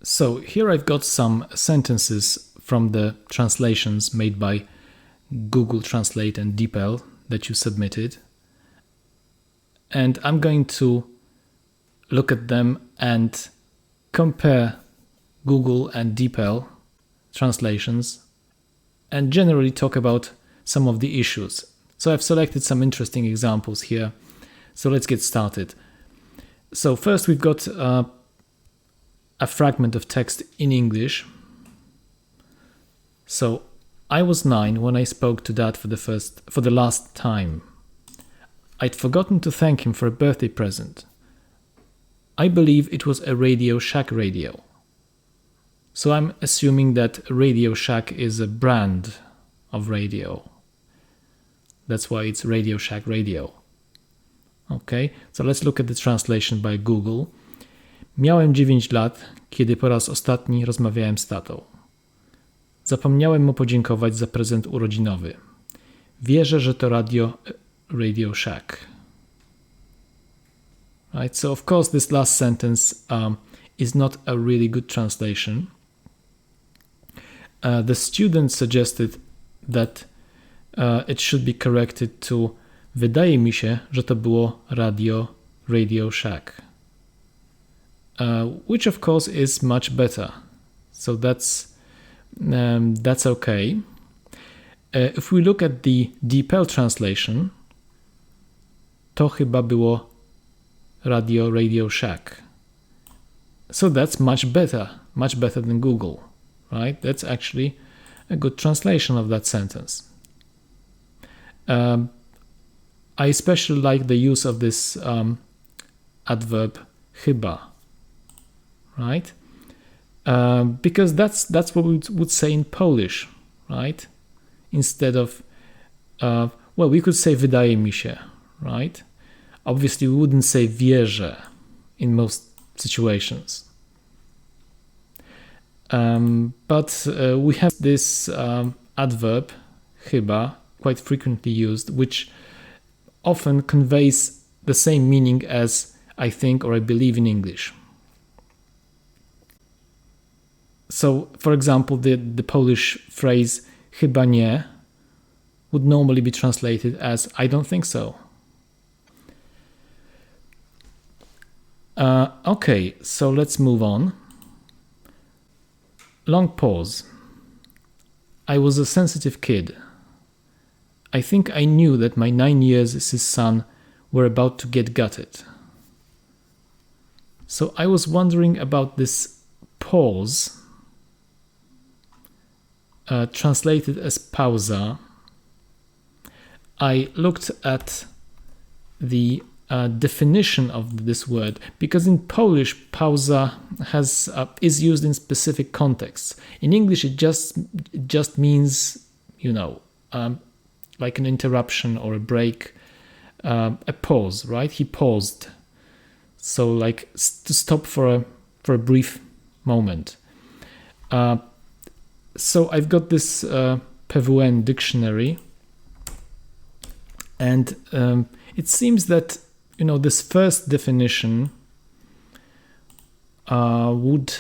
So here I've got some sentences from the translations made by Google Translate and DeepL that you submitted. And I'm going to look at them and compare Google and DeepL translations and generally talk about some of the issues. So I've selected some interesting examples here. So let's get started. So first we've got a fragment of text in English. So I was 9 when I spoke to Dad for the last time. I'd forgotten to thank him for a birthday present. I believe it was a Radio Shack radio. So I'm assuming that Radio Shack is a brand of radio. That's why it's Radio Shack radio. Okay, so let's look at the translation by Google. Miałem 9 lat, kiedy po raz ostatni rozmawiałem z tatą. Zapomniałem mu podziękować za prezent urodzinowy. Wierzę, że to Radio Shack. Right, so of course this last sentence is not a really good translation. The student suggested that it should be corrected to wydaje mi się, że to było Radio Shack. Which of course is much better. So that's okay. If we look at the DeepL translation, to chyba było Radio Shack. So that's much better than Google, right? That's actually a good translation of that sentence. I especially like the use of this adverb chyba, right? Because that's what we would say in Polish, right? Instead of, we could say wydaje mi się, right? Obviously, we wouldn't say wierzę in most situations. But we have this adverb chyba quite frequently used, which often conveys the same meaning as I think or I believe in English. So, for example, the Polish phrase chyba nie would normally be translated as I don't think so. Okay, so let's move on. Long pause. I was a sensitive kid. I think I knew that my 9 years as his son were about to get gutted. So I was wondering about this pause, translated as pauza. I looked at the definition of this word because in Polish pauza is used in specific contexts. In English it just means like an interruption or a break, a pause, right? He paused, so like to stop for a brief moment. So I've got this PWN dictionary, and it seems that this first definition would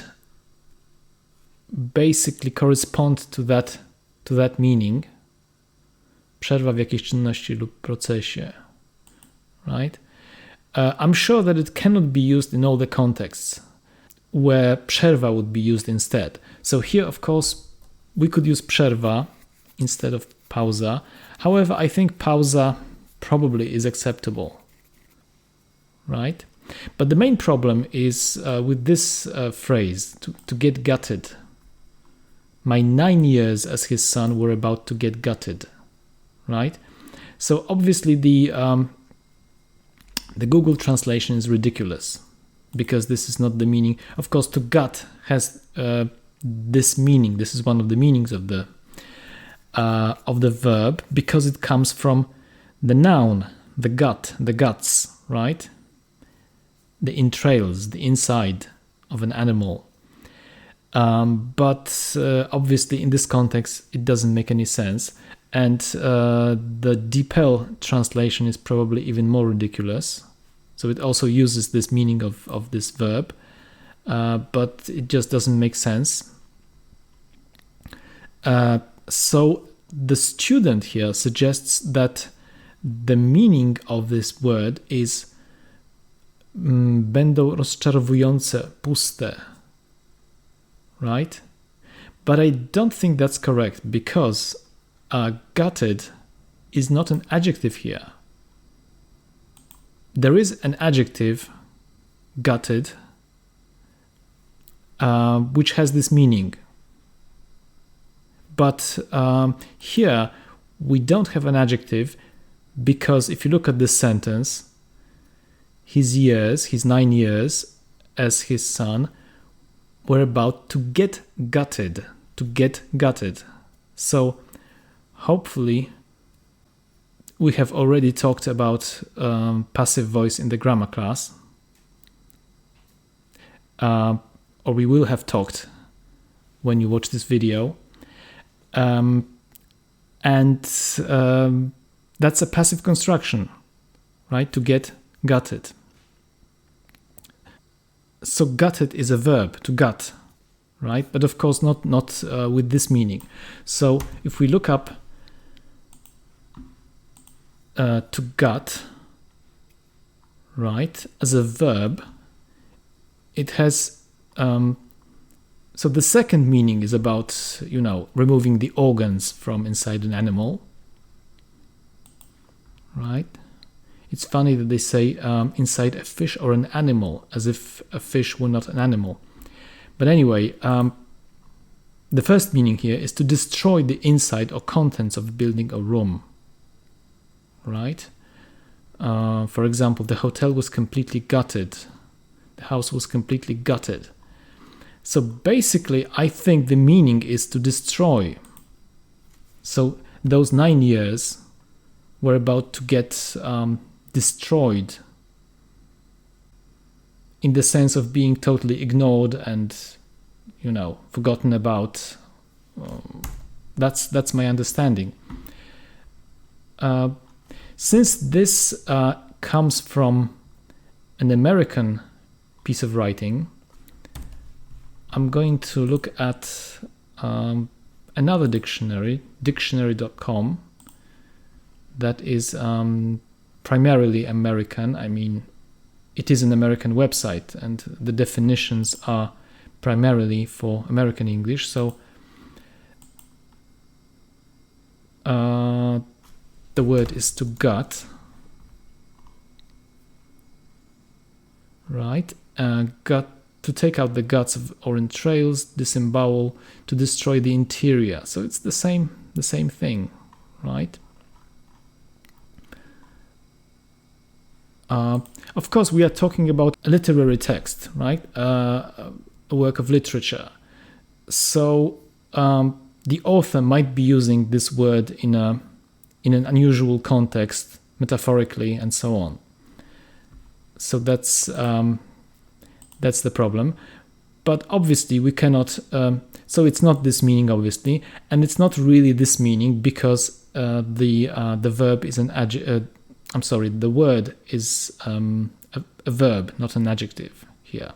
basically correspond to that meaning. Przerwa w jakiejś czynności lub procesie, right? I'm sure that it cannot be used in all the contexts where przerwa would be used instead. So here, of course, we could use przerwa instead of pauza. However, I think pauza probably is acceptable, right? But the main problem is with this phrase, to get gutted. My 9 years as his son were about to get gutted, right? So obviously the Google translation is ridiculous because this is not the meaning. Of course, to gut has this meaning. This is one of the meanings of the verb because it comes from the noun, the gut, the guts, right? The entrails, the inside of an animal. But obviously in this context, it doesn't make any sense. And the DeepL translation is probably even more ridiculous. So it also uses this meaning of this verb. but it just doesn't make sense. So the student here suggests that the meaning of this word is będą rozczarowujące, puste, right? But I don't think that's correct because gutted is not an adjective here. There is an adjective, gutted, which has this meaning. But here we don't have an adjective because if you look at this sentence, his 9 years as his son were about to get gutted, So hopefully we have already talked about passive voice in the grammar class, or we will have talked when you watch this video. That's a passive construction, right? To get gutted. So gutted is a verb, to gut, right? But of course not with this meaning. So if we look up to gut, right, as a verb, it has so the second meaning is about, removing the organs from inside an animal, right? It's funny that they say inside a fish or an animal, as if a fish were not an animal. But anyway, the first meaning here is to destroy the inside or contents of a building or room, right? For example, the hotel was completely gutted. The house was completely gutted. So basically, I think the meaning is to destroy. So those 9 years were about to get destroyed in the sense of being totally ignored and, forgotten about. That's my understanding. Since this comes from an American piece of writing, I'm going to look at another dictionary, dictionary.com, that is primarily American. I mean, it is an American website and the definitions are primarily for American English. So the word is to gut, right? Gut, to take out the guts or entrails, disembowel, to destroy the interior. So it's the same thing, right? Of course, we are talking about a literary text, right? A work of literature. So the author might be using this word in an unusual context, metaphorically, and so on. So that's the problem. But obviously we cannot, so it's not this meaning, obviously, and it's not really this meaning because the verb is the word is a verb, not an adjective here,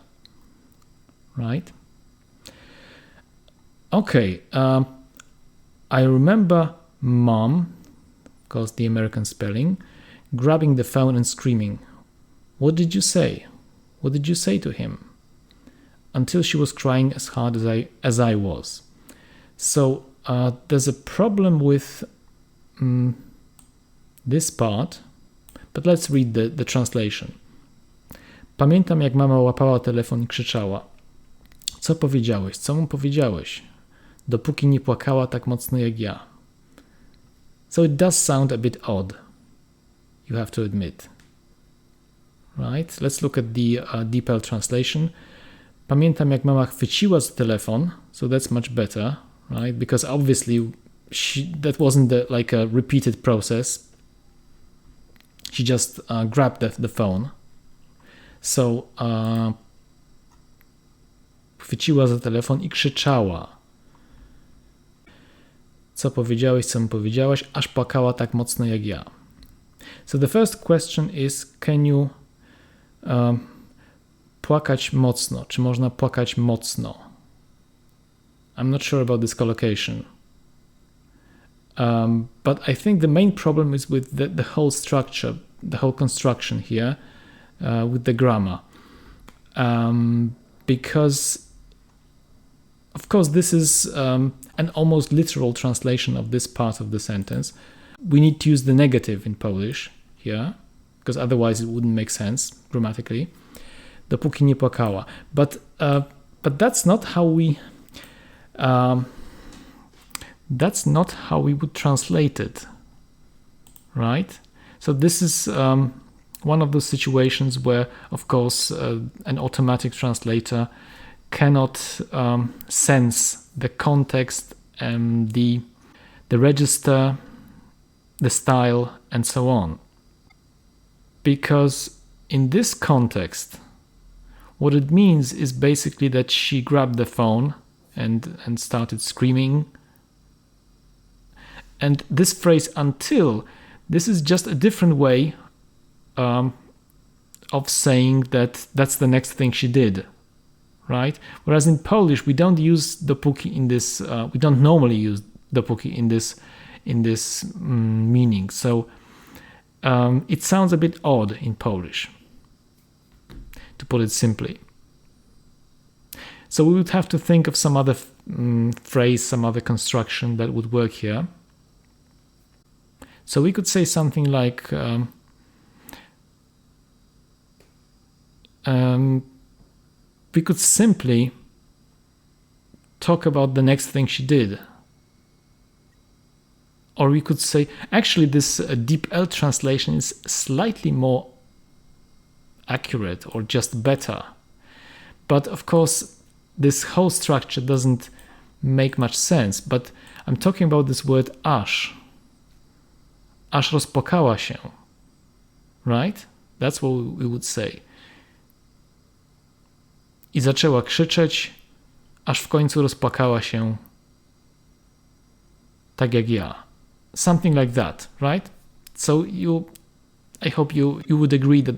right? Okay, I remember Mom, of course the American spelling, grabbing the phone and screaming, "What did you say? What did you say to him?" Until she was crying as hard as I was. So there's a problem with this part, but let's read the translation. Pamiętam, jak mama łapała telefon i krzyczała: "Co powiedziałeś? Co mu powiedziałeś?" Dopóki nie płakała tak mocno jak ja. So it does sound a bit odd, you have to admit. Right? Let's look at the DeepL translation. Pamiętam, jak mama chwyciła za telefon, so that's much better, right? Because obviously that wasn't like a repeated process. She just grabbed the phone. So chwyciła za telefon i krzyczała. Co powiedziałeś, co mu powiedziałaś, aż płakała tak mocno jak ja. So the first question is, can you płakać mocno, czy można płakać mocno. I'm not sure about this collocation. But I think the main problem is with the whole structure, the whole construction here, with the grammar. Because, of course, this is an almost literal translation of this part of the sentence. We need to use the negative in Polish here, because otherwise it wouldn't make sense grammatically. Dopóki nie płakała. But that's not how we would translate it, right? So this is one of those situations where, of course, an automatic translator cannot sense the context and the register, the style, and so on. Because in this context, what it means is basically that she grabbed the phone and started screaming. And this phrase "until," this is just a different way of saying that that's the next thing she did, right? Whereas in Polish, we don't use dopóki in this. We don't normally use dopóki in this meaning. So it sounds a bit odd in Polish, to put it simply. So we would have to think of some other phrase, some other construction that would work here. So we could say something like we could simply talk about the next thing she did. Or we could say, actually this deep L translation is slightly more accurate or just better. But of course, this whole structure doesn't make much sense. But I'm talking about this word aż. Aż rozpłakała się. Right? That's what we would say. I zaczęła krzyczeć, aż w końcu rozpłakała się tak jak ja. Something like that, right? So I hope you would agree that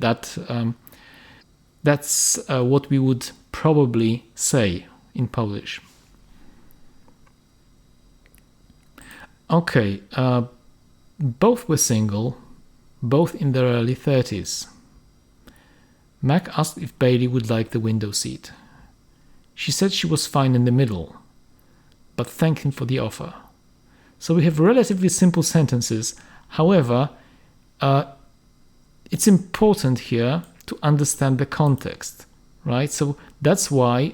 that's what we would probably say in Polish. Okay, both were single, both in their early 30s. Mac asked if Bailey would like the window seat. She said she was fine in the middle, but thanked him for the offer. So we have relatively simple sentences. However, it's important here to understand the context, right? So that's why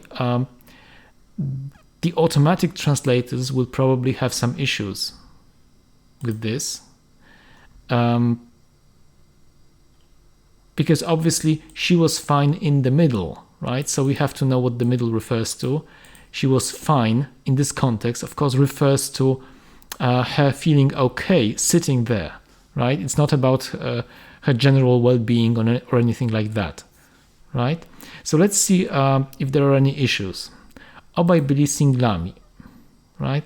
the automatic translators will probably have some issues with this. Because obviously she was fine in the middle, right? So we have to know what the middle refers to. She was fine in this context, of course, refers to her feeling okay sitting there, right? It's not about her general well-being or anything like that, right? So let's see if there are any issues. Obaj byli singlami, right?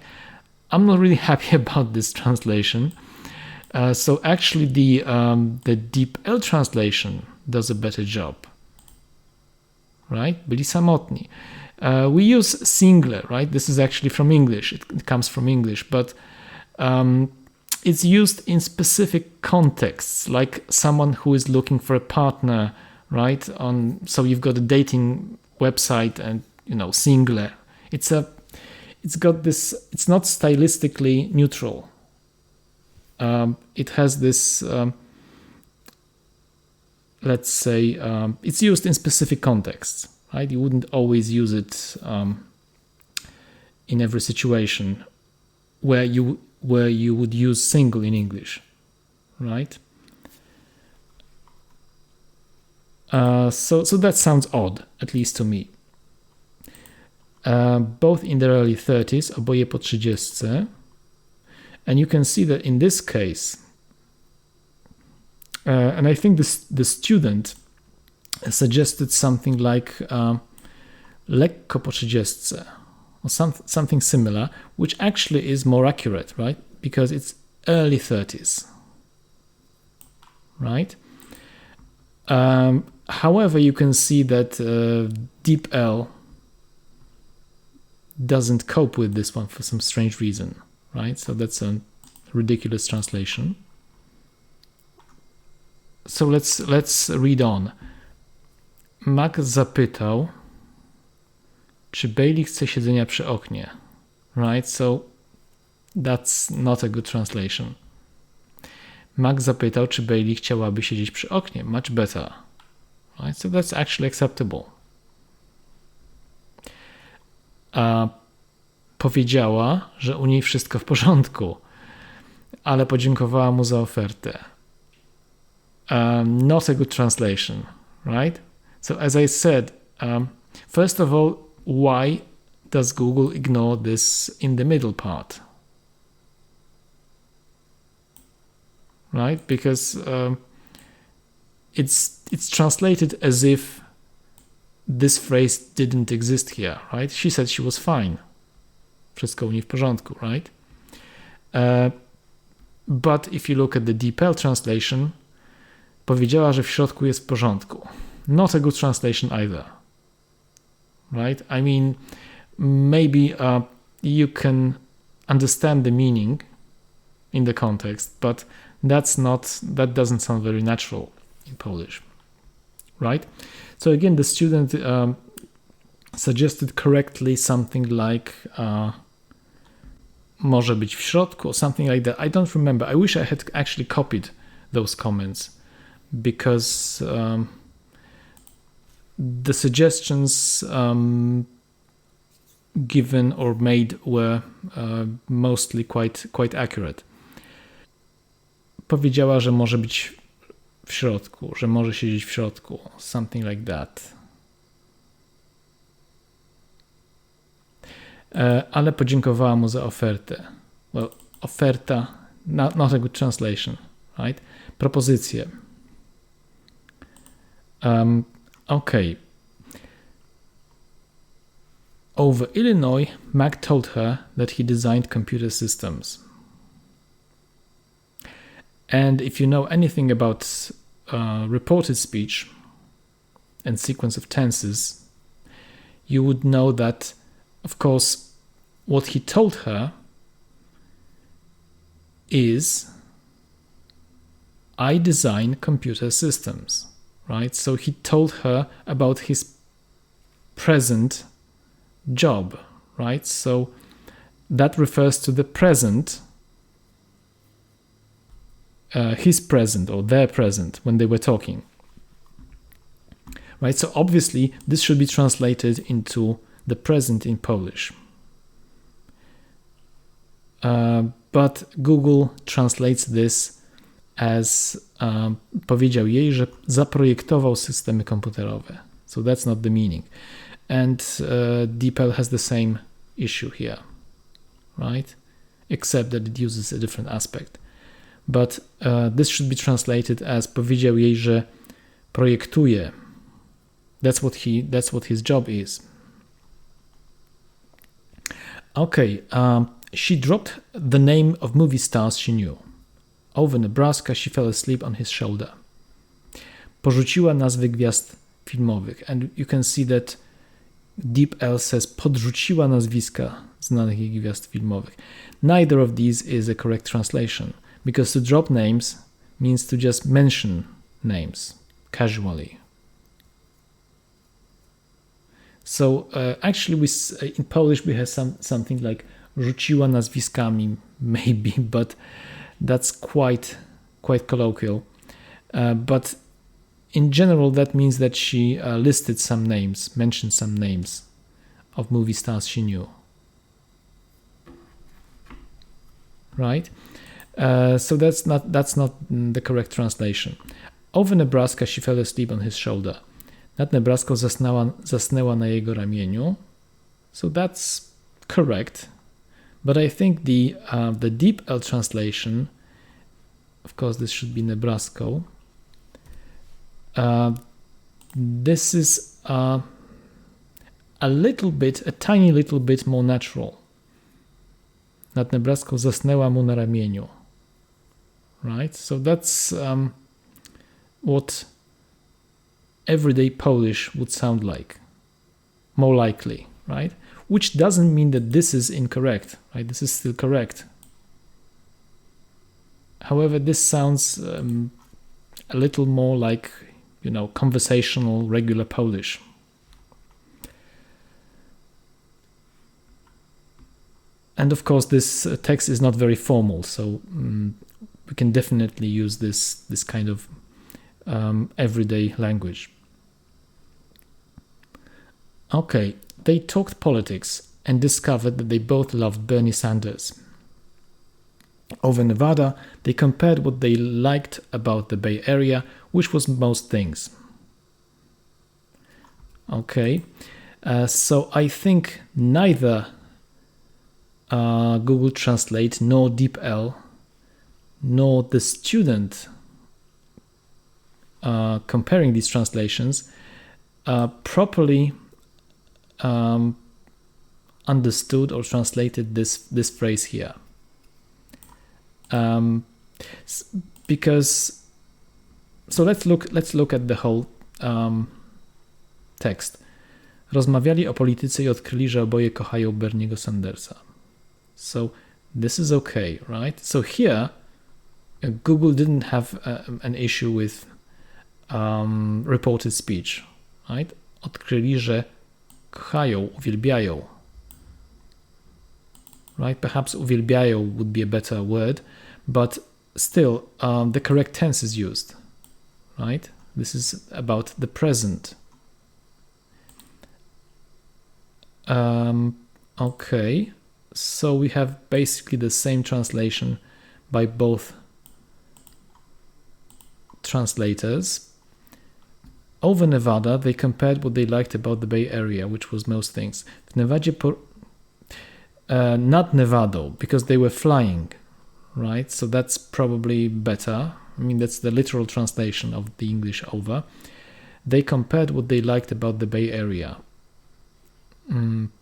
I'm not really happy about this translation. So actually the deep L translation does a better job, right? Byli samotni. We use single, right? This is actually from English. It comes from English, but it's used in specific contexts, like someone who is looking for a partner, right? So you've got a dating website and, single. It's got this, it's not stylistically neutral. It has this, let's say, it's used in specific contexts, right? You wouldn't always use it in every situation where you would use single in English, right? So that sounds odd, at least to me. Both in their early 30s, oboje po 30. And you can see that in this case, and I think the student suggested something like lekko po 30, or something similar, which actually is more accurate, right? Because it's early 30s, right? However, you can see that DeepL doesn't cope with this one for some strange reason, right? So that's a ridiculous translation. So let's read on. Max zapytał, czy Bailey chce siedzenia przy oknie, right? So that's not a good translation. Max zapytał, czy Bailey chciałaby siedzieć przy oknie. Much better, right? So that's actually acceptable. Powiedziała, że u niej wszystko w porządku, ale podziękowała mu za ofertę. Not a good translation, right? So as I said, first of all, why does Google ignore this in the middle part? Right? Because it's translated as if this phrase didn't exist here, right? She said she was fine. Wszystko u niej w porządku, right? But if you look at the DeepL translation, powiedziała, że w środku jest w porządku. Not a good translation either, right? I mean, maybe you can understand the meaning in the context, but that doesn't sound very natural in Polish, right? So again, the student suggested correctly something like może być w środku or something like that. I don't remember. I wish I had actually copied those comments because the suggestions given or made were mostly quite accurate. Powiedziała, że może być w środku, że może siedzieć w środku, something like that. Ale podziękowała mu za ofertę. Well, oferta, not a good translation, right? Propozycje. Okay. Over Illinois, Mac told her that he designed computer systems. And if you know anything about reported speech and sequence of tenses, you would know that, of course, what he told her is, I design computer systems, right? So he told her about his present job, right? So that refers to the present, his present or their present when they were talking, right? So obviously this should be translated into the present in Polish. But Google translates this as powiedział jej, że zaprojektował systemy komputerowe. So that's not the meaning. And DeepL has the same issue here, right? Except that it uses a different aspect. But this should be translated as powiedział jej, że projektuje. That's what his job is. Okay, she dropped the name of movie stars she knew. Over Nebraska, she fell asleep on his shoulder. Porzuciła nazwy gwiazd filmowych. And you can see that DeepL says podrzuciła nazwiska znanych jej gwiazd filmowych. Neither of these is a correct translation, because to drop names means to just mention names casually. So actually in Polish we have something like rzuciła nazwiskami, maybe, but that's quite colloquial. But in general, that means that she listed some names, mentioned some names of movie stars she knew. Right? So that's not the correct translation. Over Nebraska, she fell asleep on his shoulder. Nad Nebraską zasnęła na jego ramieniu. So that's correct. But I think the DeepL translation, of course, this should be Nebraską. This is a tiny little bit more natural. Nad Nebraską zasnęła mu na ramieniu. Right? So that's what everyday Polish would sound like, more likely, right? Which doesn't mean that this is incorrect, right? This is still correct. However, this sounds a little more like, conversational, regular Polish. And of course, this text is not very formal, so we can definitely use this kind of everyday language. Okay, they talked politics and discovered that they both loved Bernie Sanders. Over Nevada, they compared what they liked about the Bay Area, which was most things. Okay, so I think neither Google Translate nor DeepL nor the student comparing these translations properly understood or translated this phrase here. Because let's look at the whole text. Rozmawiali o polityce i odkryli, że oboje kochają Berniego Sandersa. So this is okay, right? So here Google didn't have an issue with reported speech, right? Odkryli, że kochają, uwielbiają. Right? Perhaps uwielbiają would be a better word, but still the correct tense is used, right? This is about the present. Okay, so we have basically the same translation by both translators. Over Nevada, they compared what they liked about the Bay Area, which was most things. W Nevadzie not Nevado, because they were flying, right? So that's probably better. I mean, that's the literal translation of the English over. They compared what they liked about the Bay Area.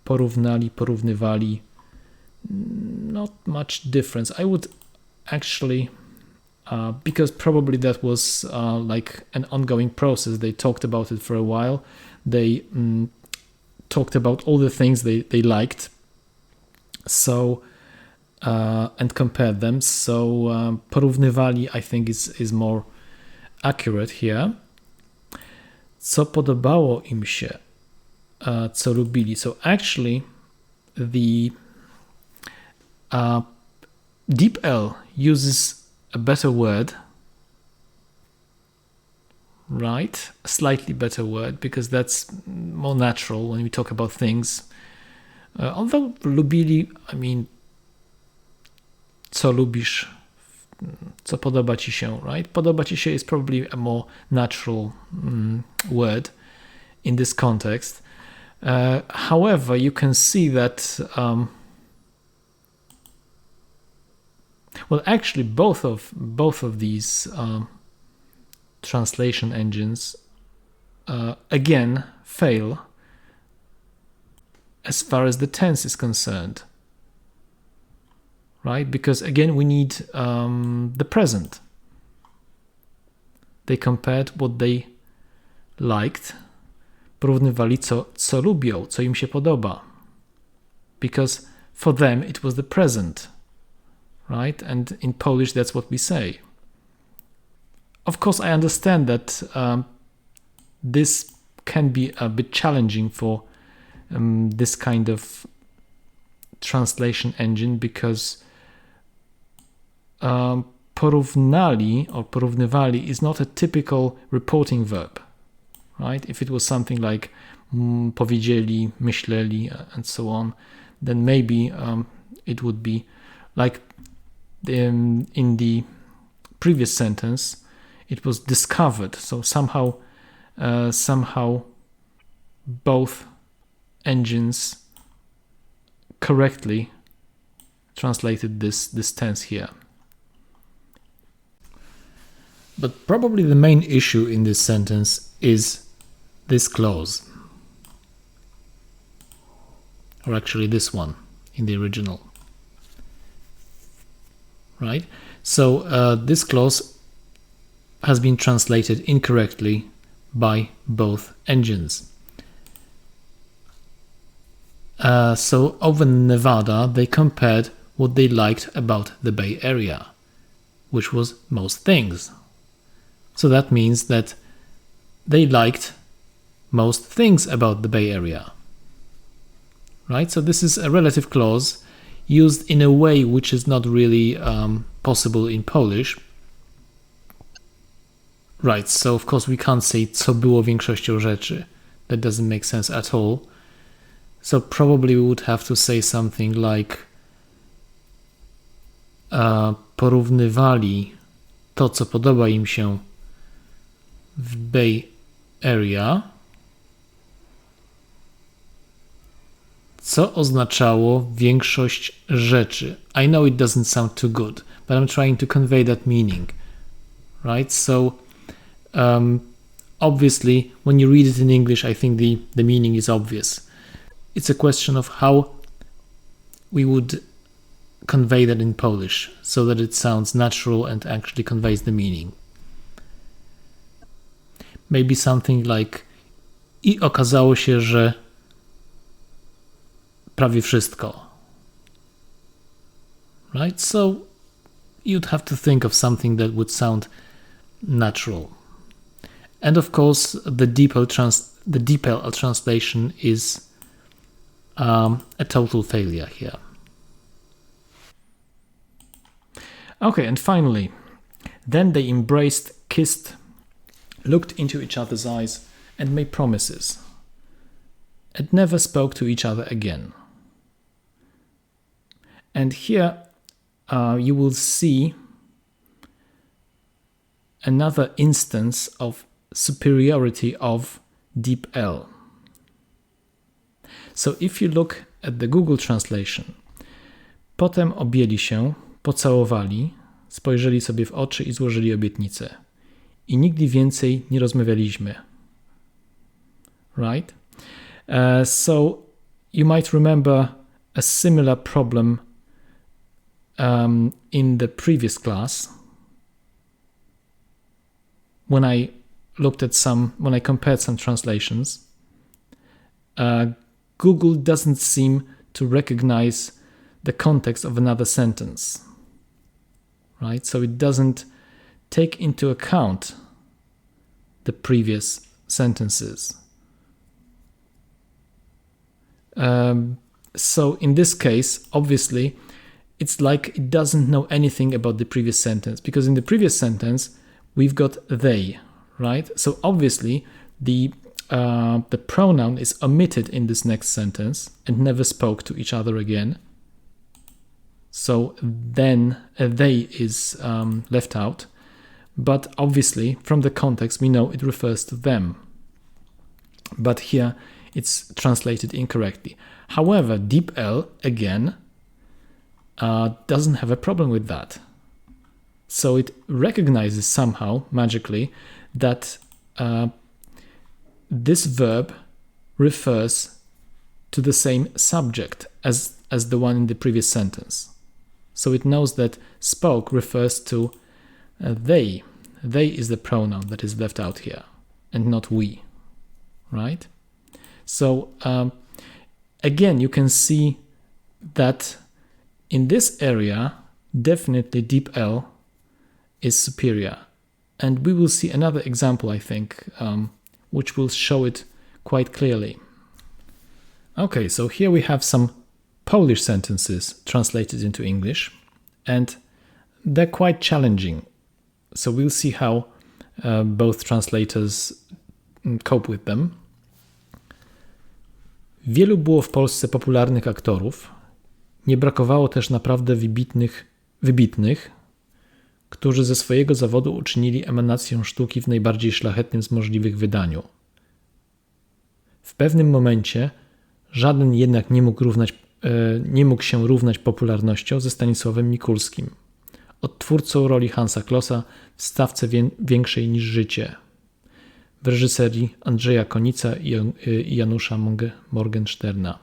Porównali, porównywali. Not much difference. I would actually, because probably that was like an ongoing process. They talked about it for a while. They talked about all the things they liked. So and compared them. So porównywali, I think, is more accurate here. Co podobało im się, co lubili. So actually, the DeepL uses a better word, right? A slightly better word, because that's more natural when we talk about things. Although lubili, I mean, co lubisz, co podoba ci się, right? Podoba ci się is probably a more natural word in this context. However, you can see that, well, actually, both of these translation engines again fail as far as the tense is concerned, right? Because again, we need the present. They compared what they liked, porównywali co lubią, co im się podoba, because for them it was the present, right? And in Polish, that's what we say. Of course, I understand that this can be a bit challenging for this kind of translation engine, because porównali or porównywali is not a typical reporting verb, right? If it was something like powiedzieli, myśleli, and so on, then maybe it would be like in the previous sentence, it was discovered. So somehow both engines correctly translated this tense here. But probably the main issue in this sentence is this clause, or actually this one in the original, right? So this clause has been translated incorrectly by both engines. So over Nevada, they compared what they liked about the Bay Area, which was most things. So that means that they liked most things about the Bay Area. Right? So this is a relative clause used in a way which is not really possible in Polish. Right, so of course we can't say co było większością rzeczy. That doesn't make sense at all. So probably we would have to say something like porównywali to, co podoba im się w Bay Area, co oznaczało większość rzeczy. I know it doesn't sound too good, but I'm trying to convey that meaning, right? So obviously, when you read it in English, I think the meaning is obvious. It's a question of how we would convey that in Polish so that it sounds natural and actually conveys the meaning. Maybe something like i okazało się, że prawie wszystko. Right? So you'd have to think of something that would sound natural. And of course, the DeepL translation is a total failure here. Okay, and finally, then they embraced, kissed, looked into each other's eyes, and made promises, and never spoke to each other again. And here you will see another instance of superiority of DeepL. So if you look at the Google translation, potem objęli się, pocałowali, spojrzeli sobie w oczy i złożyli obietnicę. I nigdy więcej nie rozmawialiśmy. Right? So you might remember a similar problem in the previous class when I compared some translations. Google doesn't seem to recognize the context of another sentence, right? So it doesn't take into account the previous sentences. So in this case, obviously, it's like it doesn't know anything about the previous sentence, because in the previous sentence, we've got they, right? So obviously, the pronoun is omitted in this next sentence and never spoke to each other again. So then they is left out. But obviously, from the context, we know it refers to them. But here, it's translated incorrectly. However, DeepL, again, doesn't have a problem with that. So it recognizes somehow, magically, that this verb refers to the same subject as the one in the previous sentence. So it knows that spoke refers to they. They is the pronoun that is left out here, and not we, right? So again, you can see that in this area, definitely DeepL is superior. And we will see another example, I think, which will show it quite clearly. Okay, so here we have some Polish sentences translated into English, and they're quite challenging. So we'll see how both translators cope with them. Wielu było w Polsce popularnych aktorów. Nie brakowało też naprawdę wybitnych, którzy ze swojego zawodu uczynili emanację sztuki w najbardziej szlachetnym z możliwych wydaniu. W pewnym momencie żaden jednak nie mógł się równać popularnością ze Stanisławem Mikulskim, odtwórcą roli Hansa Klossa w stawce Większej niż życie, w reżyserii Andrzeja Konica i Janusza Morgensterna.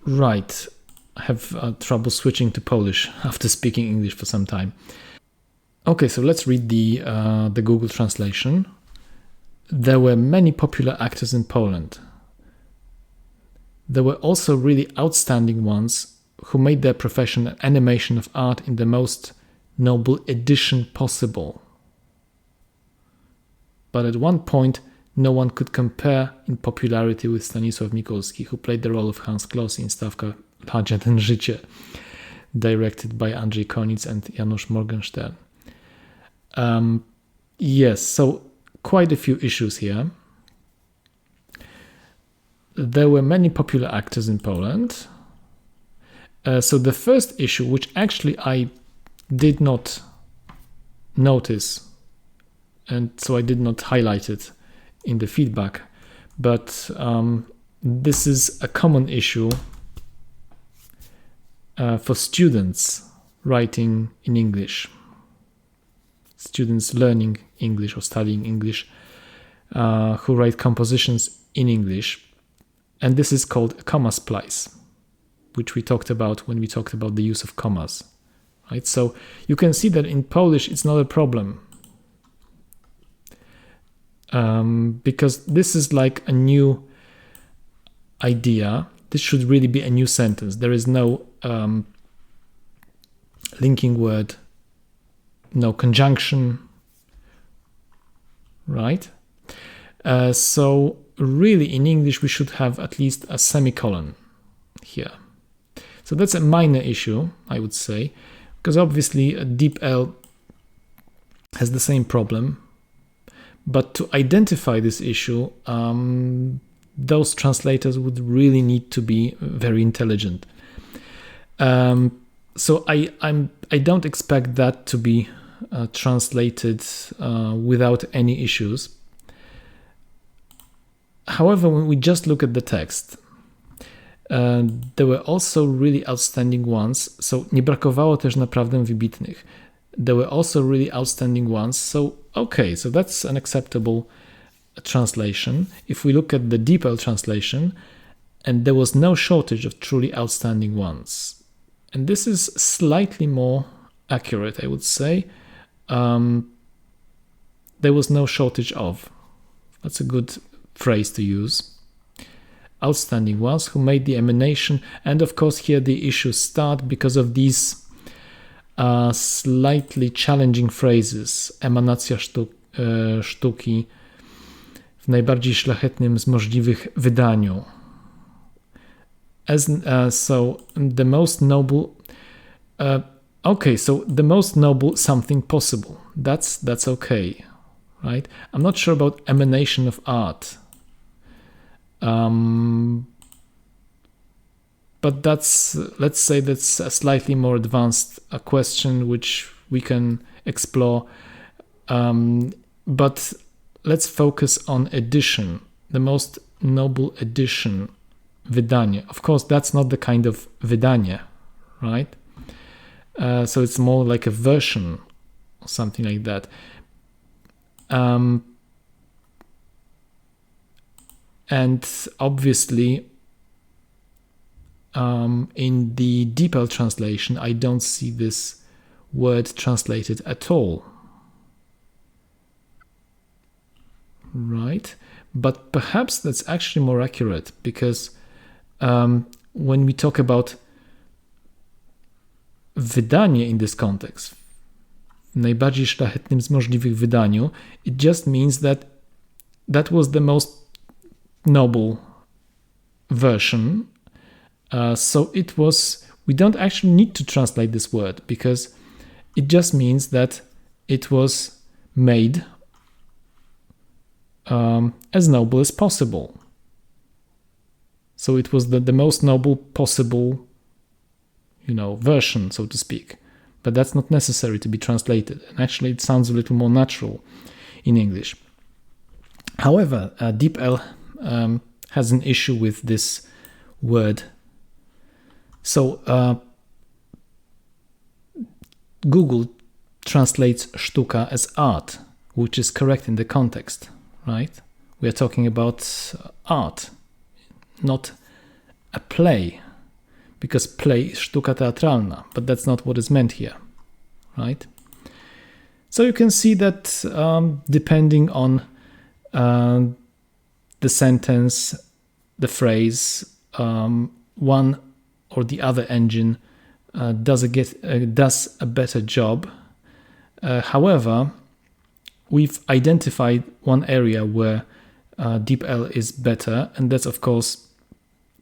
Right, I have trouble switching to Polish after speaking English for some time. Okay, so let's read the Google translation. There were many popular actors in Poland. There were also really outstanding ones who made their profession an animation of art in the most noble edition possible. But at one point, no one could compare in popularity with Stanisław Mikulski, who played the role of Hans Kloss in Stawka Ładzie ten życie, directed by Andrzej Koniec and Janusz Morgenstern. Yes, so quite a few issues here. There were many popular actors in Poland. So the first issue, which actually I did not notice, and so I did not highlight it in the feedback, but this is a common issue for students writing in English, students learning English or studying English, who write compositions in English. And this is called a comma splice, which we talked about when we talked about the use of commas. Right? So you can see that in Polish it's not a problem, because this is like a new idea. This should really be a new sentence. There is no linking word, no conjunction, right? So really in English we should have at least a semicolon here. So that's a minor issue, I would say, because obviously a DeepL has the same problem. But to identify this issue, those translators would really need to be very intelligent. So I don't expect that to be translated without any issues. However, when we just look at the text, there were also really outstanding ones. So nie brakowało też naprawdę wybitnych. There were also really outstanding ones. So okay, so that's an acceptable translation. If we look at the DeepL translation, and there was no shortage of truly outstanding ones. And this is slightly more accurate, I would say. There was no shortage of. That's a good phrase to use. Outstanding ones who made the emanation. And of course here the issues start because of these slightly challenging phrases. Emanacja sztuki w najbardziej szlachetnym z możliwych wydaniu. So the most noble... okay, so the most noble something possible. That's okay, right? I'm not sure about emanation of art. But that's, let's say that's a slightly more advanced question which we can explore. But let's focus on edition, the most noble edition, wydanie. Of course, that's not the kind of wydanie, right? So it's more like a version, or something like that. And obviously, in the DeepL translation, I don't see this word translated at all. Right? But perhaps that's actually more accurate, because when we talk about wydanie in this context, w najbardziej szlachetnym z możliwych wydaniu, it just means that that was the most noble version. So it was, we don't actually need to translate this word, because it just means that it was made as noble as possible. So it was the most noble possible, version, so to speak. But that's not necessary to be translated. And actually it sounds a little more natural in English. However, DeepL has an issue with this word. So Google translates sztuka as art, which is correct in the context, right? We are talking about art, not a play, because play is sztuka teatralna, but that's not what is meant here, right? So you can see that depending on the sentence, the phrase, one or the other engine does a better job. However, we've identified one area where DeepL is better, and that's of course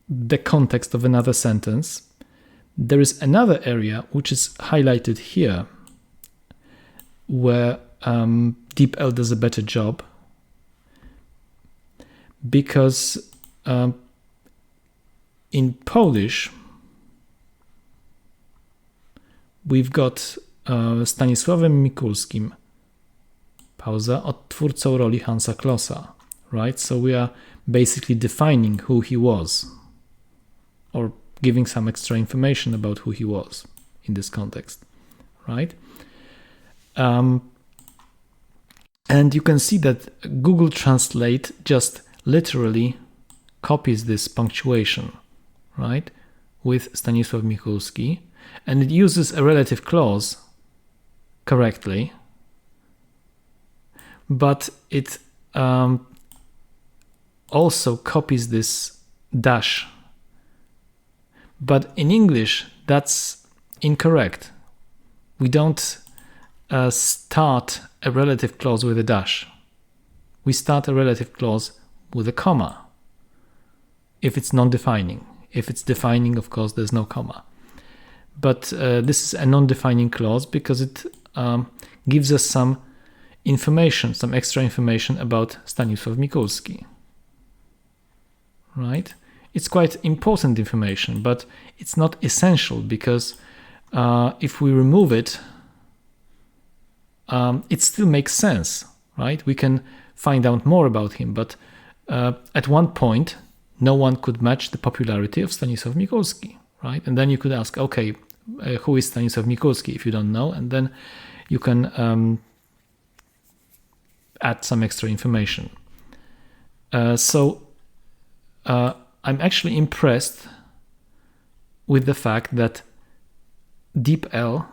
the context of another sentence. There is another area which is highlighted here where DeepL does a better job, because in Polish we've got Stanisławem Mikulskim, pauza, odtwórcą roli Hansa Klossa, right? So we are basically defining who he was, or giving some extra information about who he was in this context, right? And you can see that Google Translate just literally copies this punctuation, right, with Stanisław Mikulski, and it uses a relative clause correctly, but it also copies this dash. But in English, that's incorrect. We don't start a relative clause with a dash. We start a relative clause with a comma, if it's non-defining. If it's defining, of course, there's no comma. But this is a non-defining clause because it gives us some information, some extra information about Stanisław Mikulski, right? It's quite important information, but it's not essential, because if we remove it, it still makes sense, right? We can find out more about him, but at one point, no one could match the popularity of Stanisław Mikulski, right? And then you could ask, okay, who is Stanisław Mikulski, if you don't know, and then you can add some extra information. So I'm actually impressed with the fact that DeepL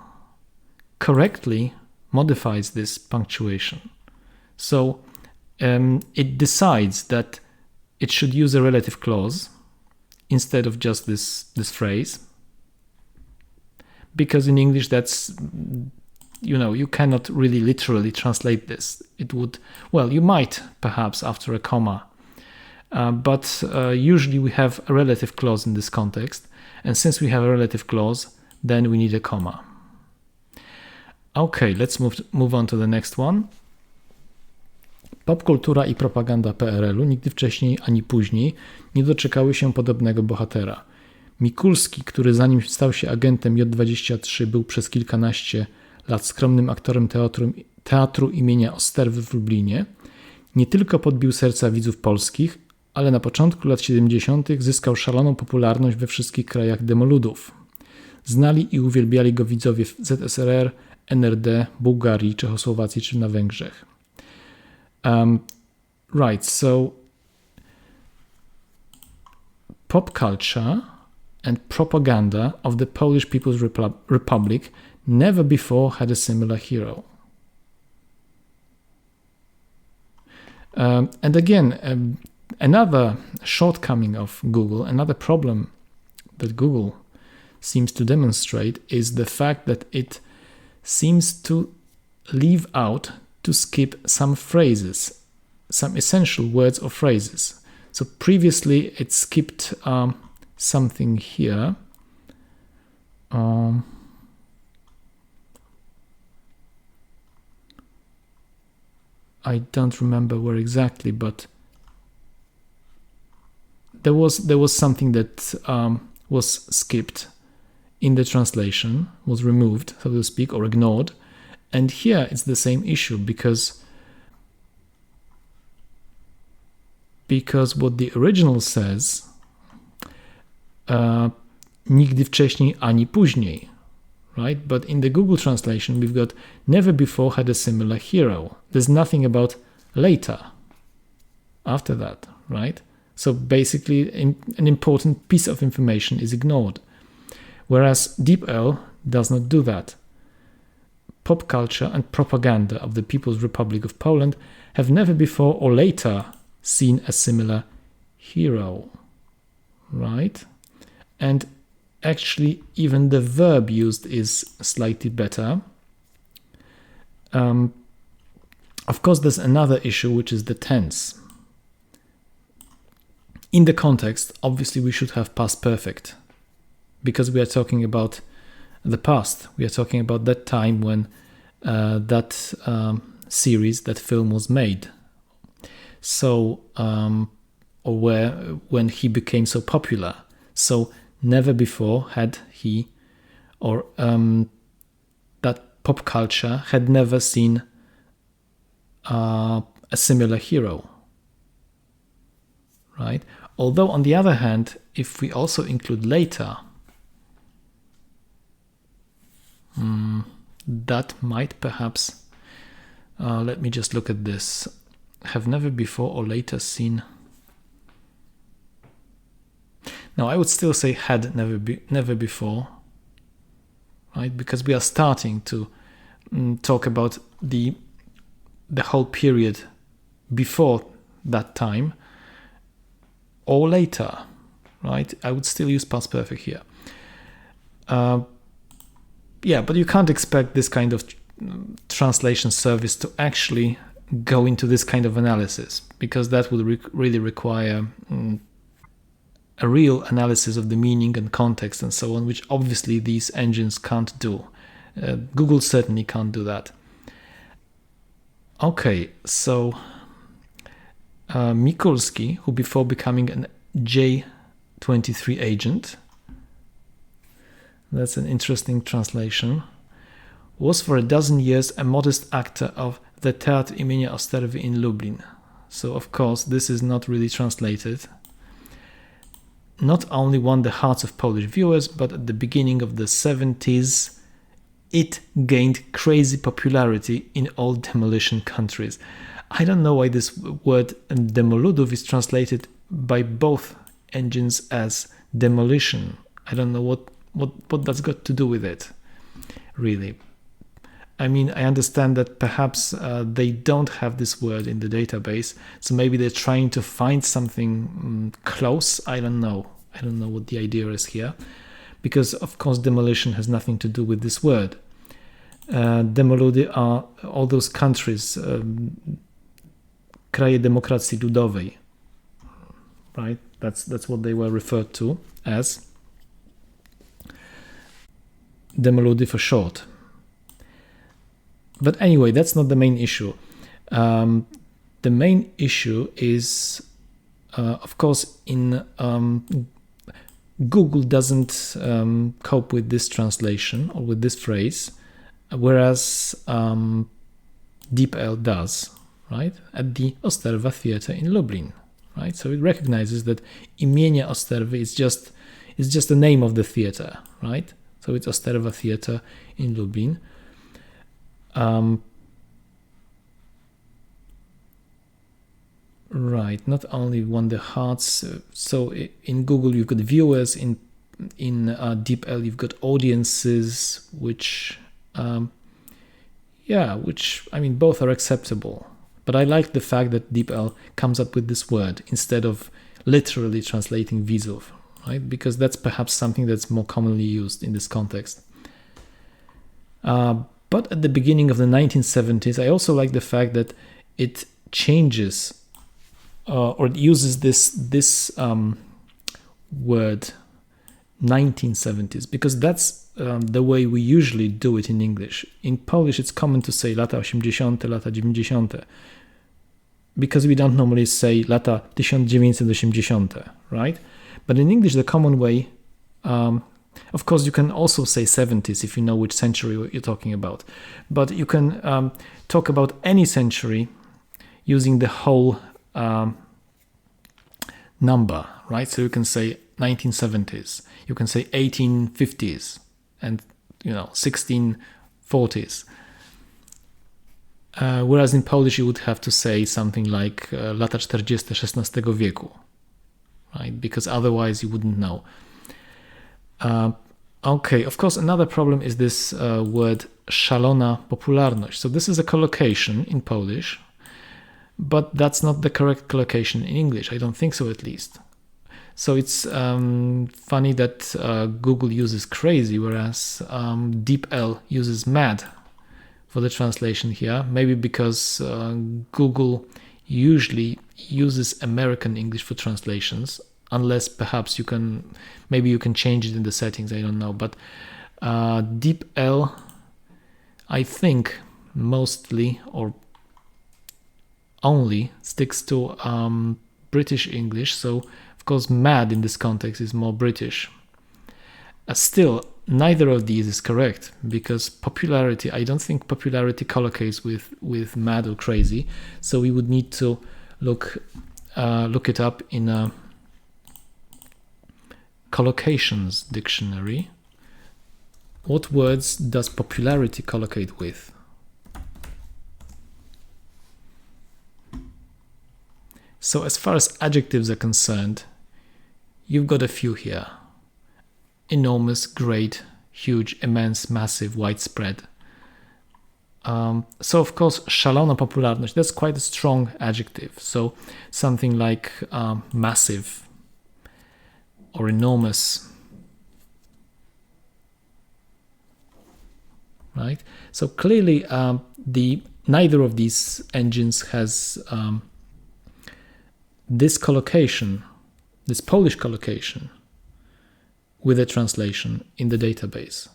correctly modifies this punctuation. So it decides that it should use a relative clause instead of just this phrase, because in English that's, you cannot really literally translate this. It would, well, you might perhaps after a comma, but usually we have a relative clause in this context, and since we have a relative clause, then we need a comma. Okay, let's move on to the next one. Popkultura i propaganda PRL-u nigdy wcześniej ani później nie doczekały się podobnego bohatera. Mikulski, który zanim stał się agentem J23 był przez kilkanaście lat skromnym aktorem teatru imienia Osterwy w Lublinie, nie tylko podbił serca widzów polskich, ale na początku lat 70. zyskał szaloną popularność we wszystkich krajach demoludów. Znali i uwielbiali go widzowie w ZSRR, NRD, Bułgarii, Czechosłowacji czy na Węgrzech. Right, so pop culture and propaganda of the Polish People's Republic never before had a similar hero. And again, another shortcoming of Google, another problem that Google seems to demonstrate is the fact that it seems to leave out, to skip some phrases, some essential words or phrases. So previously it skipped something here. I don't remember where exactly, but there was something that was skipped in the translation, was removed, so to speak, or ignored. And here it's the same issue, because what the original says, nigdy wcześniej ani później, right? But in the Google translation, we've got never before had a similar hero. There's nothing about later, after that, right? So basically, an important piece of information is ignored. Whereas DeepL does not do that. pop culture and propaganda of the People's Republic of Poland have never before or later seen a similar hero, right? And actually, even the verb used is slightly better. Of course, there's another issue, which is the tense. In the context, obviously, we should have past perfect because we are talking about the past. We are talking about that time when that series, that film was made. So, or when he became so popular. So, never before had he, or that pop culture had never seen a similar hero, right? Although, on the other hand, if we also include later, that might perhaps, let me just look at this, have never before or later seen. Now, I would still say had never before, right? Because we are starting to talk about the whole period before that time or later, right? I would still use past perfect here. Yeah, but you can't expect this kind of translation service to actually go into this kind of analysis, because that would really require a real analysis of the meaning and context and so on, which obviously these engines can't do. Google certainly can't do that. Okay, so Mikulski, who before becoming an J23 agent, that's an interesting translation, was for a dozen years a modest actor of the Teatr imienia Osterwy in Lublin. So of course this is not really translated. Not only won the hearts of Polish viewers, but at the beginning of the 70s, it gained crazy popularity in all demolition countries. I don't know why this word demoludów is translated by both engines as demolition. I don't know what that's got to do with it, really. I mean, I understand that perhaps they don't have this word in the database, so maybe they're trying to find something close. I don't know. I don't know what the idea is here, because of course demolition has nothing to do with this word. Demoludy are all those countries, kraje demokracji ludowej, right? That's what they were referred to as. Demoludy for short. But anyway, that's not the main issue. The main issue is, of course, in Google doesn't cope with this translation or with this phrase, whereas DeepL does, right? At the Osterwa Theatre in Lublin, right? So it recognizes that imienia Osterwy is just the name of the theatre, right? So it's Osterwa Theatre in Lublin. Right, not only won the hearts. So in Google you've got viewers, in DeepL you've got audiences, which I mean both are acceptable. But I like the fact that DeepL comes up with this word instead of literally translating Widzów, right? Because that's perhaps something that's more commonly used in this context. But at the beginning of the 1970s, I also like the fact that it changes or it uses this word 1970s, because that's the way we usually do it in English. In Polish, it's common to say lata 80, lata 90, because we don't normally say lata 1980, right? But in English, the common way, of course, you can also say 70s if you know which century you're talking about. But you can talk about any century using the whole number, right? So you can say 1970s, you can say 1850s, and 1640s. Whereas in Polish, you would have to say something like lata 40 XVI wieku, right? Because otherwise you wouldn't know. Okay, of course, another problem is this word szalona popularność. So this is a collocation in Polish, but that's not the correct collocation in English. I don't think so, at least. So it's funny that Google uses crazy, whereas DeepL uses mad for the translation here. Maybe because Google usually uses American English for translations, unless perhaps you can change it in the settings. I don't know, but DeepL, I think, mostly or only sticks to British English. So of course mad in this context is more British. Still, neither of these is correct, because popularity, I don't think popularity collocates with mad or crazy. So we would need to look it up in a collocations dictionary. What words does popularity collocate with? So as far as adjectives are concerned, you've got a few here. Enormous, great, huge, immense, massive, widespread. So of course, szalona popularność, that's quite a strong adjective. So something like massive or enormous, right? So clearly, neither of these engines has this collocation, this Polish collocation, with a translation in the database.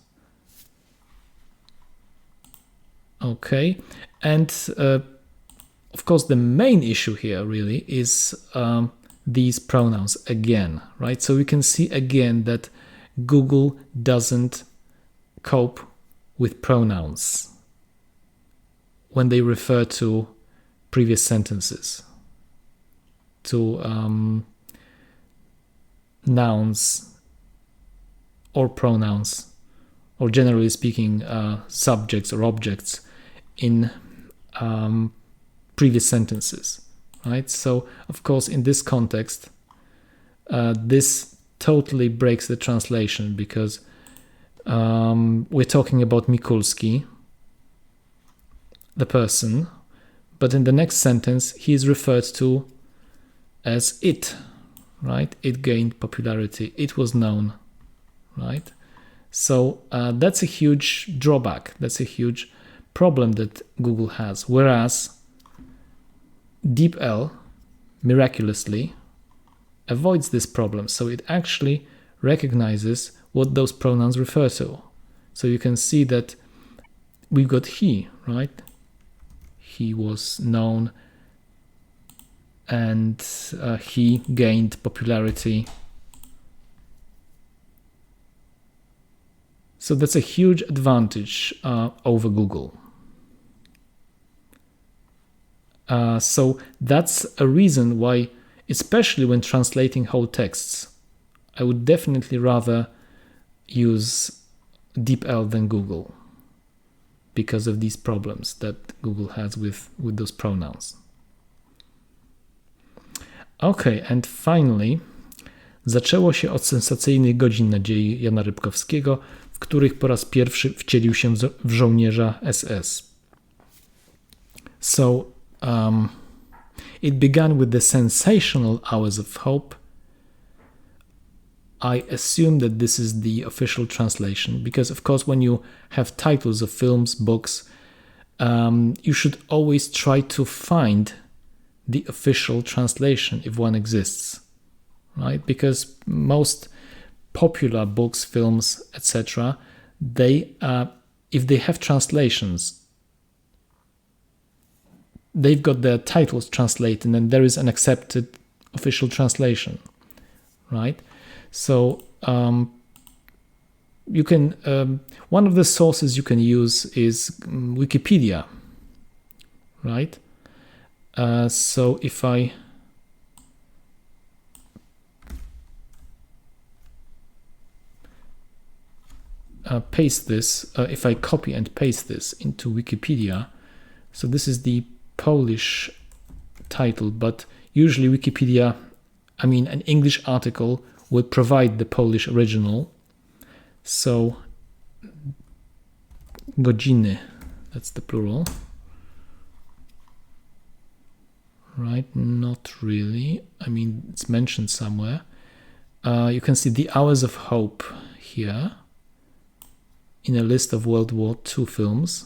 Okay, and of course the main issue here really is these pronouns again, right? So we can see again that Google doesn't cope with pronouns when they refer to previous sentences, to nouns or pronouns, or generally speaking, subjects or objects in previous sentences, right? So, of course, in this context, this totally breaks the translation, because we're talking about Mikulski, the person, but in the next sentence, he is referred to as it, right? It gained popularity. It was known, right? So that's a huge drawback. That's a huge problem that Google has. Whereas DeepL miraculously avoids this problem. So it actually recognizes what those pronouns refer to. So you can see that we've got he, right? He was known and he gained popularity. So that's a huge advantage over Google. So that's a reason why, especially when translating whole texts, I would definitely rather use DeepL than Google, because of these problems that Google has with those pronouns. Okay, and finally, zaczęło się od sensacyjnych godzin nadziei Jana Rybkowskiego, w których po raz pierwszy wcielił się w żołnierza SS. So, it began with the sensational hours of hope. I assume that this is the official translation, because of course when you have titles of films, books, you should always try to find the official translation if one exists, right? Because most popular books, films, etc., they if they have translations, they've got their titles translated and there is an accepted official translation, right? So you can one of the sources you can use is Wikipedia, right? So if I paste this, if I copy and paste this into Wikipedia, so this is the Polish title, but usually Wikipedia, I mean an English article will provide the Polish original. So Godziny, that's the plural. Right, not really. I mean, it's mentioned somewhere. You can see The Hours of Hope here in a list of World War II films.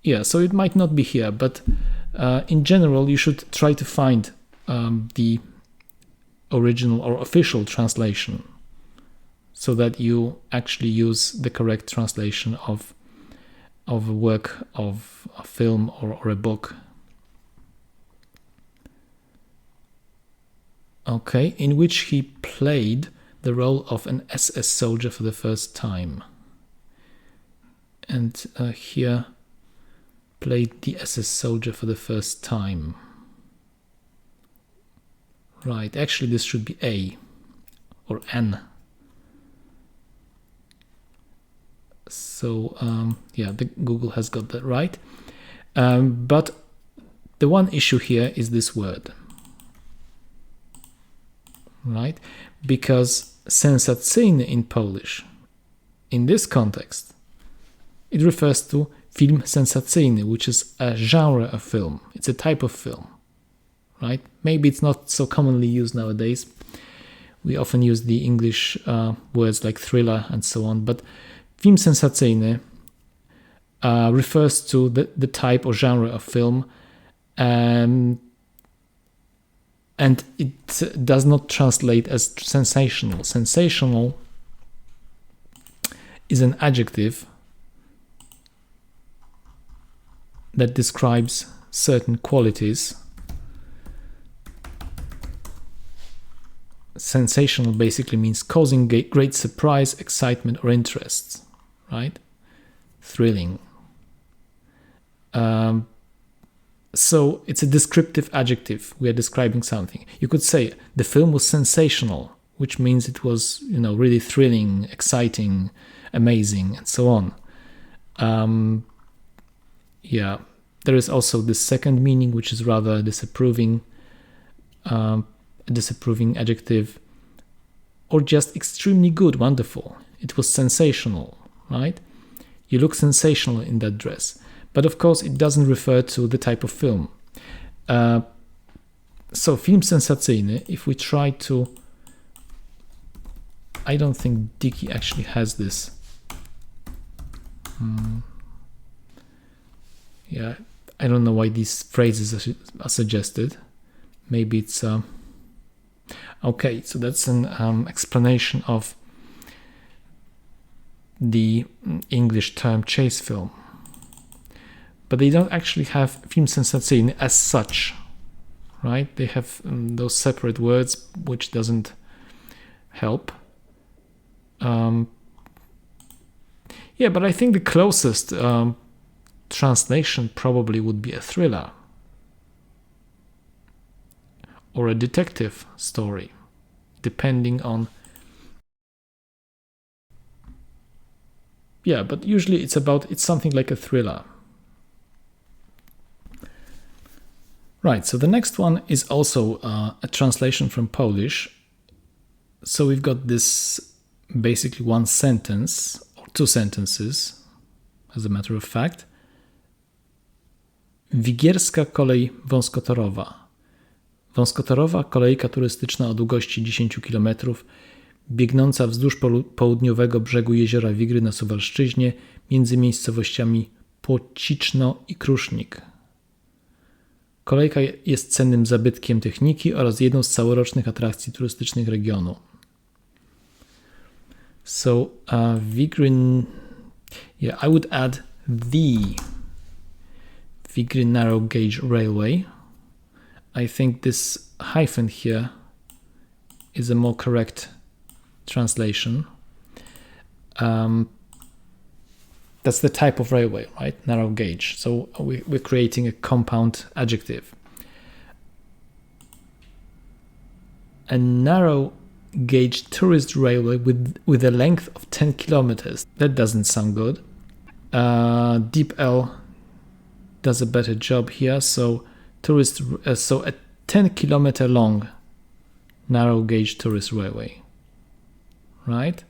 Yeah, so it might not be here, but in general, you should try to find the original or official translation so that you actually use the correct translation of a work, of a film or a book. Okay, in which he played the role of an SS soldier for the first time. And here, played the SS soldier for the first time. Right, actually this should be A or N. So yeah, Google has got that right. But the one issue here is this word. Right? Because sensacyjny in Polish, in this context, it refers to film sensacyjny, which is a genre of film. It's a type of film, right? Maybe it's not so commonly used nowadays. We often use the English words like thriller and so on, but film sensacyjny refers to the type or genre of film, and it does not translate as sensational. Sensational is an adjective that describes certain qualities. Sensational basically means causing great surprise, excitement, or interest, right? Thrilling. So it's a descriptive adjective. We are describing something. You could say the film was sensational, which means it was, really thrilling, exciting, amazing, and so on. Yeah, there is also the second meaning, which is rather disapproving, a disapproving adjective, or just extremely good, wonderful. It was sensational, right? You look sensational in that dress. But of course, it doesn't refer to the type of film. So film sensacyjny, if we try to... I don't think Dickie actually has this. Yeah, I don't know why these phrases are suggested. Maybe it's... Okay, so that's an explanation of the English term chase film. But they don't actually have film sensacyjny as such, right? They have those separate words, which doesn't help. Yeah, but I think the closest translation probably would be a thriller or a detective story, depending on... Yeah, but usually it's something like a thriller. Right, so the next one is also a translation from Polish. So we've got this basically one sentence, or two sentences, as a matter of fact. Wigierska kolej wąskotorowa. Wąskotorowa kolejka turystyczna o długości 10 km, biegnąca wzdłuż południowego brzegu jeziora Wigry na Suwalszczyźnie między miejscowościami Płociczno i Krusznik. Kolejka jest cennym zabytkiem techniki oraz jedną z całorocznych atrakcji turystycznych regionu. So, Wigry, yeah, I would add the Wigry Narrow Gauge Railway. I think this hyphen here is a more correct translation. That's the type of railway, right? Narrow gauge. So we're creating a compound adjective. A narrow gauge tourist railway with a length of 10 kilometers. That doesn't sound good. DeepL does a better job here. So so a 10 kilometer long narrow gauge tourist railway. right?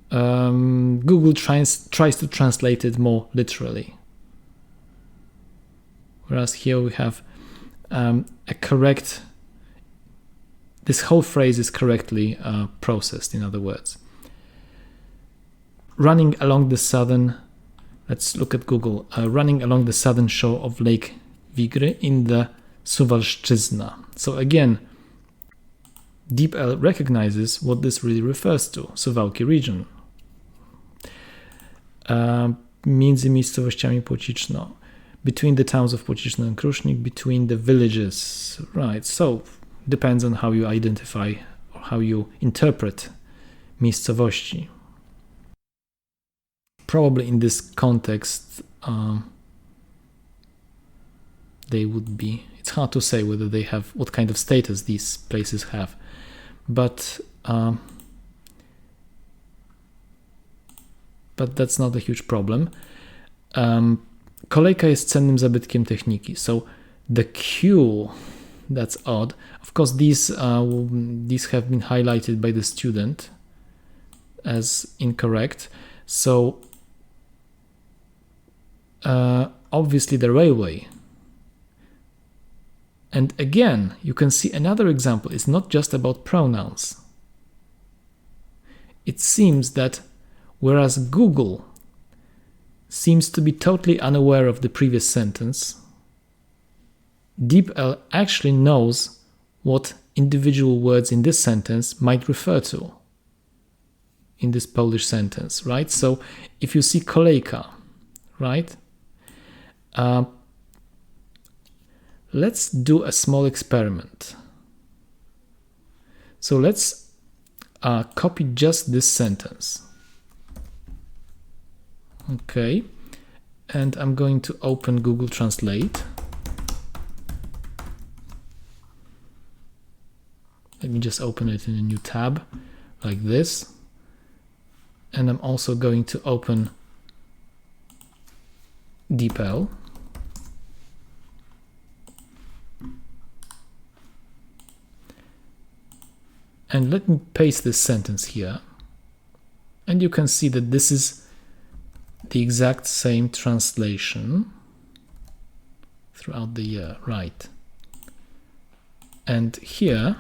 Google tries to translate it more literally. Whereas here we have a correct, this whole phrase is correctly processed, in other words. Running along the southern, let's look at Google, running along the southern shore of Lake Wigry in the Suwalszczyzna. So again, DeepL recognizes what this really refers to, Suwałki region. Między miejscowościami Płociczno, between the towns of Płociczno and Krusznik, between the villages, right? So depends on how you identify or how you interpret miejscowości. Probably in this context, they would be, it's hard to say whether they have, what kind of status these places have, but that's not a huge problem. Kolejka jest cennym zabytkiem techniki. So the Q, that's odd. Of course, these have been highlighted by the student as incorrect. So obviously the railway. And again, you can see another example. It's not just about pronouns. It seems that whereas Google seems to be totally unaware of the previous sentence, DeepL actually knows what individual words in this sentence might refer to in this Polish sentence, right? So if you see kolejka, right? Let's do a small experiment. So let's copy just this sentence. Okay, and I'm going to open Google Translate. Let me just open it in a new tab like this. And I'm also going to open DeepL. And let me paste this sentence here. And you can see that this is the exact same translation throughout the year, right? And here,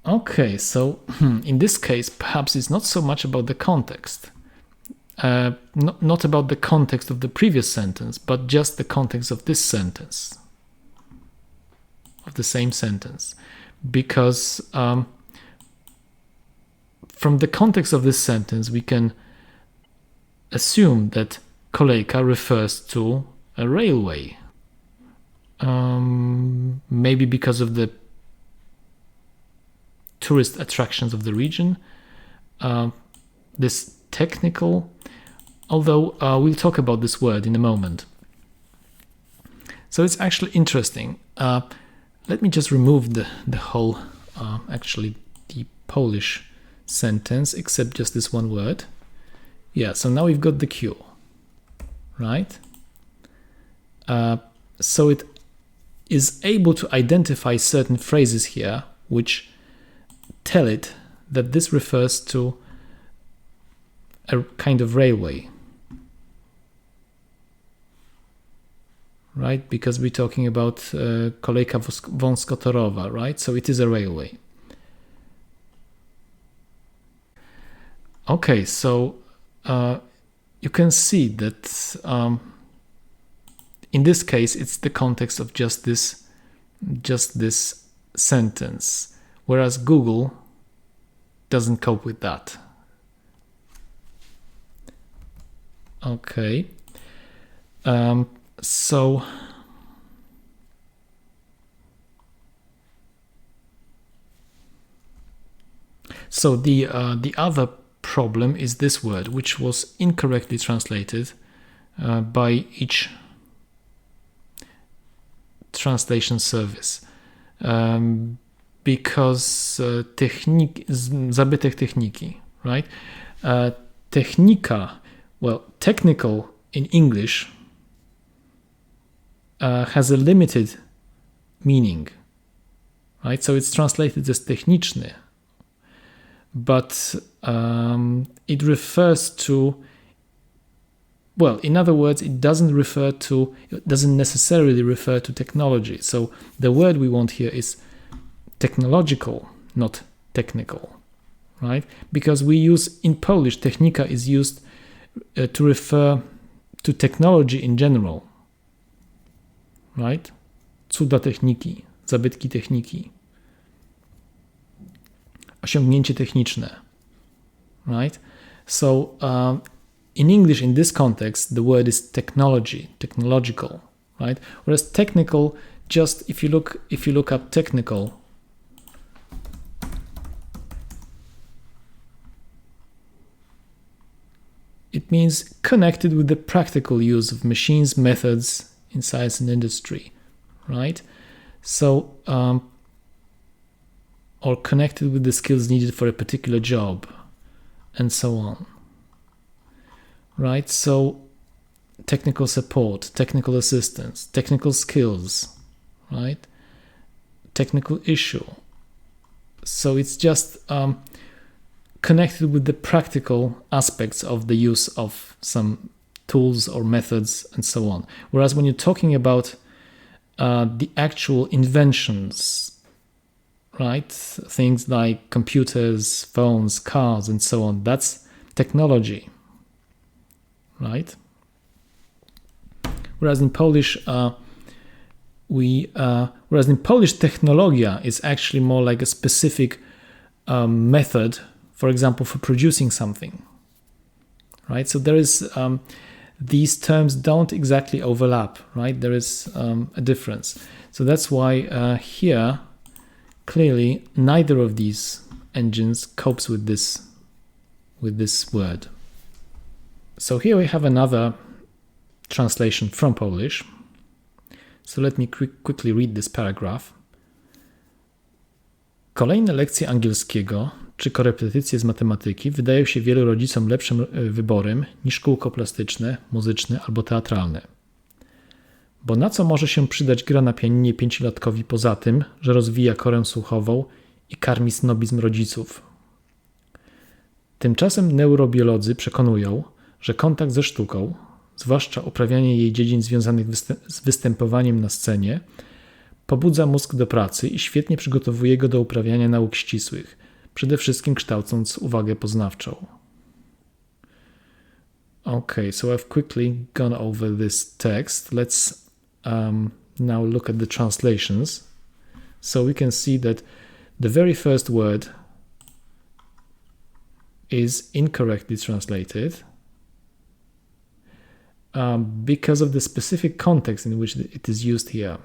okay, so in this case, perhaps it's not so much about the context, not about the context of the previous sentence, but just the context of this sentence, of the same sentence, because from the context of this sentence, we can assume that kolejka refers to a railway. Maybe because of the tourist attractions of the region. This technical, although we'll talk about this word in a moment. So it's actually interesting. Let me just remove the whole, actually the Polish sentence, except just this one word. Yeah, so now we've got the Q, right? So it is able to identify certain phrases here which tell it that this refers to a kind of railway, right? Because we're talking about kolejka wąskotorowa, right? So it is a railway. Okay, so you can see that in this case it's the context of just this sentence, whereas Google doesn't cope with that. Okay, so the other problem is this word, which was incorrectly translated by each translation service, because zabytek techniki, right? Technika, well, technical in English has a limited meaning, right? So it's translated as techniczny, but it refers to, well, in other words, it doesn't necessarily refer to technology. So the word we want here is technological, not technical, right? Because we use, in Polish, technika is used to refer to technology in general, right? Cuda techniki, zabytki techniki, osiągnięcie techniczne, right? So in English, in this context, the word is technology, technological, right? Whereas technical, just if you look up technical, it means connected with the practical use of machines, methods in science and industry, right? So, or connected with the skills needed for a particular job, and so on, right? So, technical support, technical assistance, technical skills, right? Technical issue. So it's just connected with the practical aspects of the use of some tools or methods and so on. Whereas when you're talking about the actual inventions, right, things like computers, phones, cars, and so on, that's technology, right? Whereas in Polish, technologia is actually more like a specific method, for example, for producing something, right? So there is, these terms don't exactly overlap, right? There is a difference. So that's why here, clearly, neither of these engines copes with this word. So here we have another translation from Polish. So let me quickly read this paragraph. Kolejne lekcje angielskiego czy korepetycje z matematyki wydają się wielu rodzicom lepszym wyborem niż kółko plastyczne, muzyczne albo teatralne. Bo na co może się przydać gra na pianinie 5-latkowi poza tym, że rozwija korę słuchową i karmi snobizm rodziców? Tymczasem neurobiolodzy przekonują, że kontakt ze sztuką, zwłaszcza uprawianie jej dziedzin związanych z występowaniem na scenie, pobudza mózg do pracy i świetnie przygotowuje go do uprawiania nauk ścisłych, przede wszystkim kształcąc uwagę poznawczą. Okay, so I've quickly gone over this text. Let's now look at the translations. So we can see that the very first word is incorrectly translated because of the specific context in which it is used here,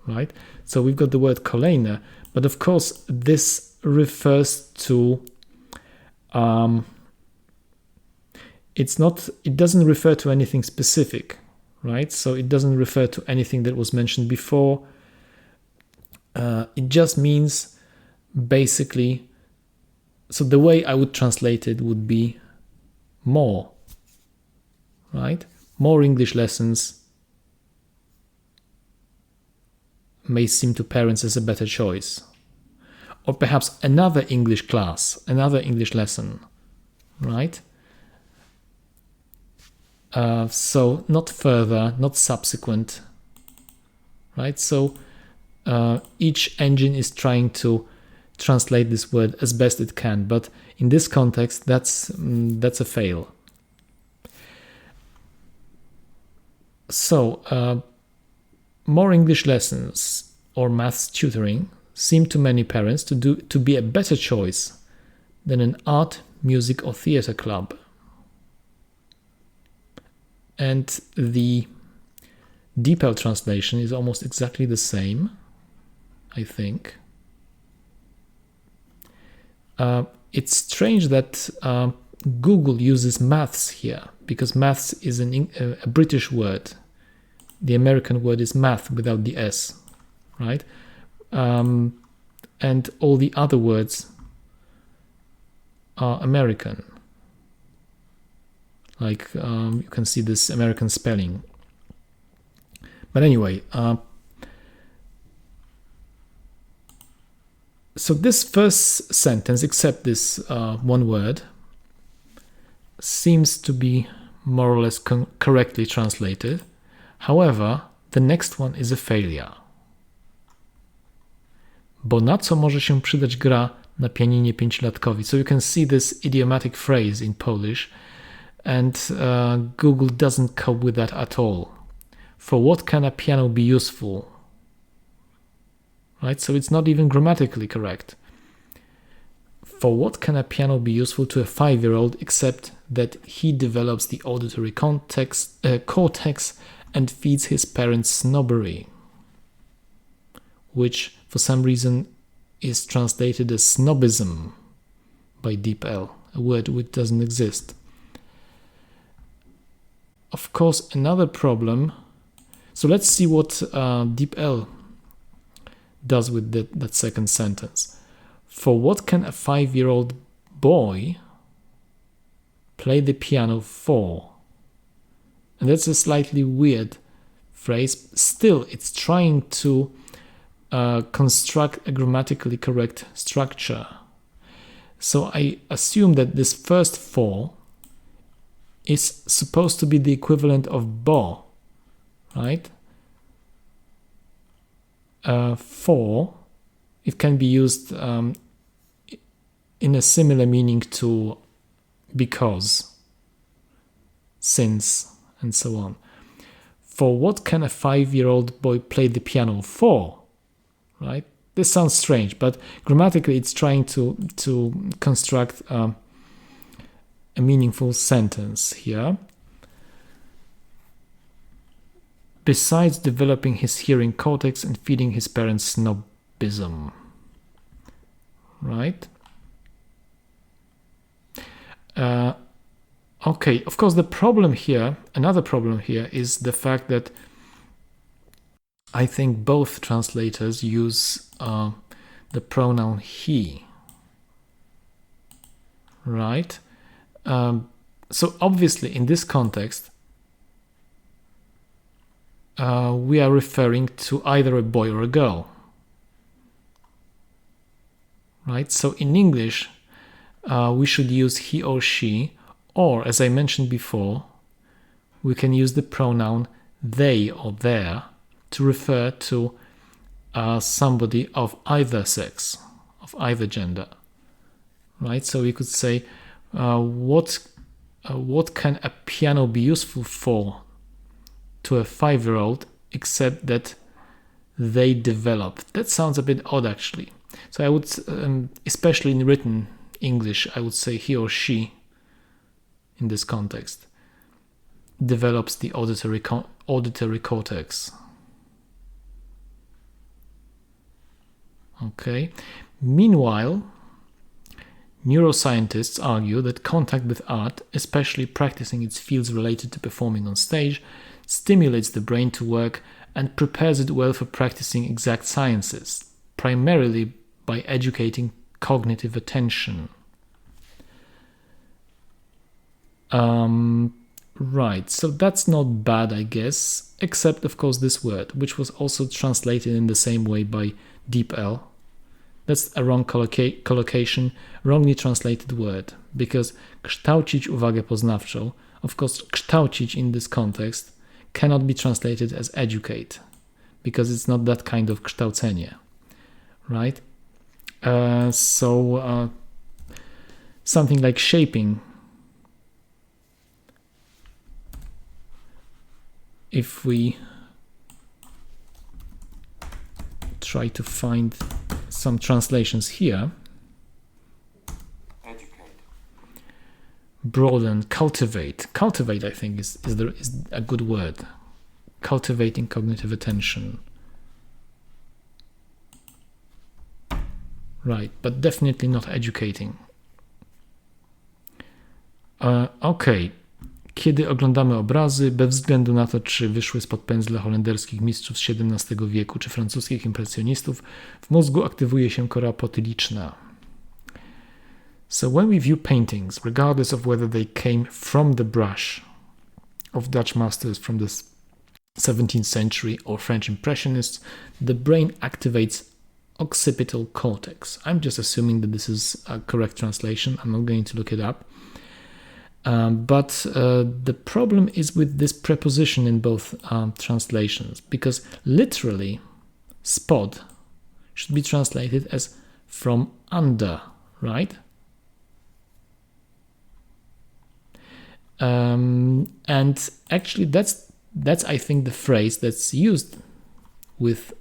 right? So we've got the word kolejne, but of course this refers to it doesn't refer to anything specific, right? So it doesn't refer to anything that was mentioned before. It just means basically, so the way I would translate it would be more, right? More English lessons may seem to parents as a better choice. Or perhaps another English class, another English lesson, right? So not further, not subsequent, right? So each engine is trying to translate this word as best it can, but in this context, that's a fail. So more English lessons or maths tutoring seem to many parents to be a better choice than an art, music, or theater club. And the DeepL translation is almost exactly the same, I think. It's strange that Google uses maths here, because maths is a British word. The American word is math without the S, right? And all the other words are American. Like you can see this American spelling. But anyway, So this first sentence, except this one word, seems to be more or less correctly translated. However, the next one is a failure. Bo na co może się przydać gra na pianinie pięciolatkowi? So you can see this idiomatic phrase in Polish, and Google doesn't cope with that at all. For what can a piano be useful? Right, so it's not even grammatically correct. For what can a piano be useful to a 5-year-old except that he develops the auditory cortex and feeds his parents' snobbery, which for some reason is translated as snobism by DeepL, a word which doesn't exist. Of course, another problem. So let's see what DeepL does with that second sentence. For what can a 5-year-old boy play the piano for? And that's a slightly weird phrase. Still, it's trying to construct a grammatically correct structure. So I assume that this first for is supposed to be the equivalent of bo, right? For, it can be used in a similar meaning to because, since, and so on. For what can a 5-year-old boy play the piano for? Right? This sounds strange, but grammatically it's trying to construct a meaningful sentence here. Besides developing his hearing cortex and feeding his parents' snobism. Right? Okay, of course, another problem here is the fact that I think both translators use the pronoun he. Right? So obviously in this context, we are referring to either a boy or a girl. Right? So in English, we should use he or she, or as I mentioned before, we can use the pronoun they or their to refer to somebody of either sex, of either gender. Right? So we could say, what can a piano be useful for to a 5-year-old except that they develop? That sounds a bit odd, actually. So I would, especially in written English, I would say he or she in this context develops the auditory cortex. Okay. Meanwhile, neuroscientists argue that contact with art, especially practicing its fields related to performing on stage, stimulates the brain to work and prepares it well for practicing exact sciences, primarily by educating cognitive attention. Right, so that's not bad, I guess, except of course this word, which was also translated in the same way by DeepL. That's a wrong collocation, wrongly translated word, because kształcić uwagę poznawczą, of course kształcić in this context cannot be translated as educate, because it's not that kind of kształcenie, right? So something like shaping, if we try to find some translations here, educate, broaden, cultivate. Cultivate, I think, is a good word. Cultivating cognitive attention. Right, but definitely not educating. Okay. Kiedy oglądamy obrazy, bez względu na to, czy wyszły spod pędzla holenderskich mistrzów z XVII wieku, czy francuskich impresjonistów, w mózgu aktywuje się kora potyliczna. So when we view paintings, regardless of whether they came from the brush of Dutch masters from the 17th century or French impressionists, the brain activates occipital cortex. I'm just assuming that this is a correct translation. I'm not going to look it up. But the problem is with this preposition in both translations, because literally spod should be translated as from under, right? And actually that's I think the phrase that's used with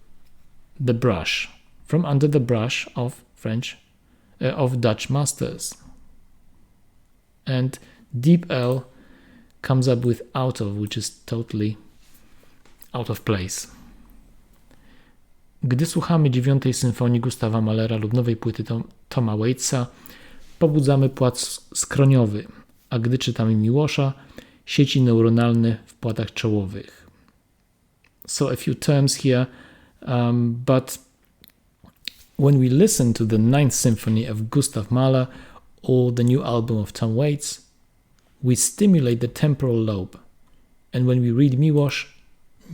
the brush, from under the brush of Dutch masters. And deep L comes up with out of, which is totally out of place. Gdy słuchamy 9. symfonii Gustawa Mahlera lub nowej płyty Toma Waitsa, pobudzamy płat skroniowy, a gdy czytamy Miłosza, sieci neuronalne w płatach czołowych. So a few terms here, but when we listen to the 9th Symphony of Gustav Mahler or the new album of Tom Waits, we stimulate the temporal lobe, and when we read Miłosz,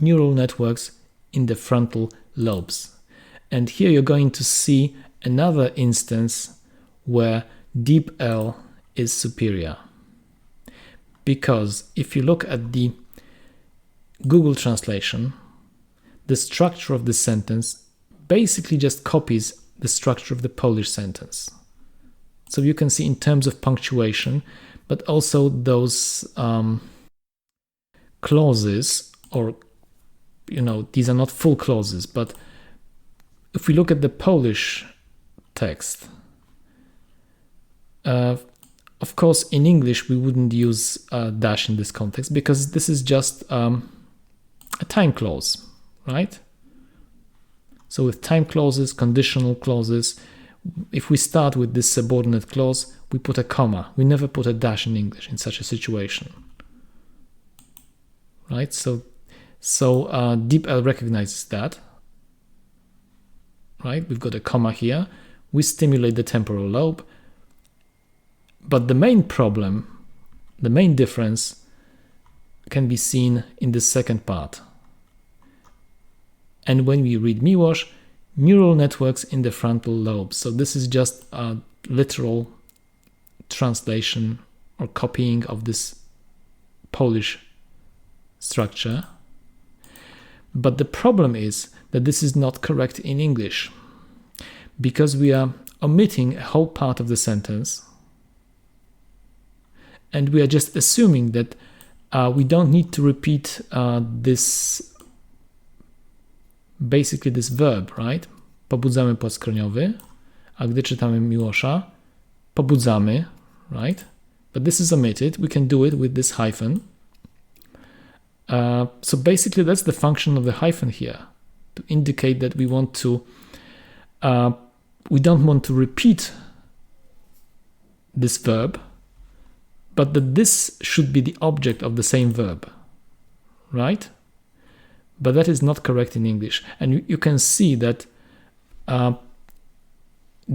neural networks in the frontal lobes. And here you're going to see another instance where deep L is superior. Because if you look at the Google translation, the structure of the sentence basically just copies the structure of the Polish sentence. So you can see in terms of punctuation, but also those clauses, or, these are not full clauses, but if we look at the Polish text, of course, in English, we wouldn't use dash in this context because this is just a time clause, right? So with time clauses, conditional clauses, if we start with this subordinate clause, we put a comma. We never put a dash in English in such a situation, right? So deep L recognizes that, right? We've got a comma here. We stimulate the temporal lobe. But the main problem, the main difference can be seen in the second part. And when we read Miłosz, neural networks in the frontal lobe. So this is just a literal translation or copying of this Polish structure. But the problem is that this is not correct in English, because we are omitting a whole part of the sentence. And we are just assuming that we don't need to repeat basically this verb, right? Pobudzamy płat skroniowy, a gdy czytamy Miłosza, pobudzamy, right? But this is omitted. We can do it with this hyphen. So basically that's the function of the hyphen here, to indicate that we want to, we don't want to repeat this verb, but that this should be the object of the same verb, right? But that is not correct in English. And you can see that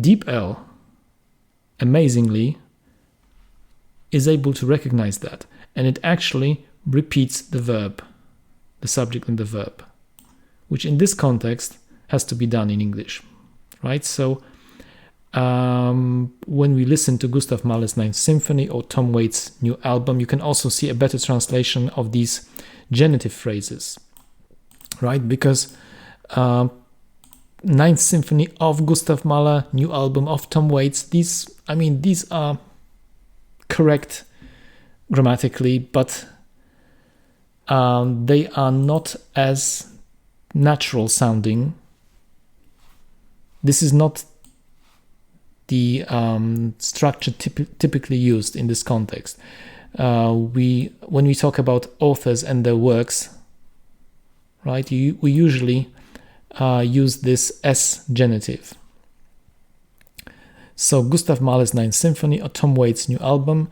deep L, amazingly, is able to recognize that. And it actually repeats the verb, the subject and the verb, which in this context has to be done in English, right? So when we listen to Gustav Mahler's 9th Symphony or Tom Waits' new album, you can also see a better translation of these genitive phrases, right? Because 9th Symphony of Gustav Mahler, new album of Tom Waits, these are correct grammatically, but they are not as natural sounding. This is not the structure typically used in this context. When we talk about authors and their works, right, we usually use this S genitive. So Gustav Mahler's 9th Symphony or Tom Waits' new album,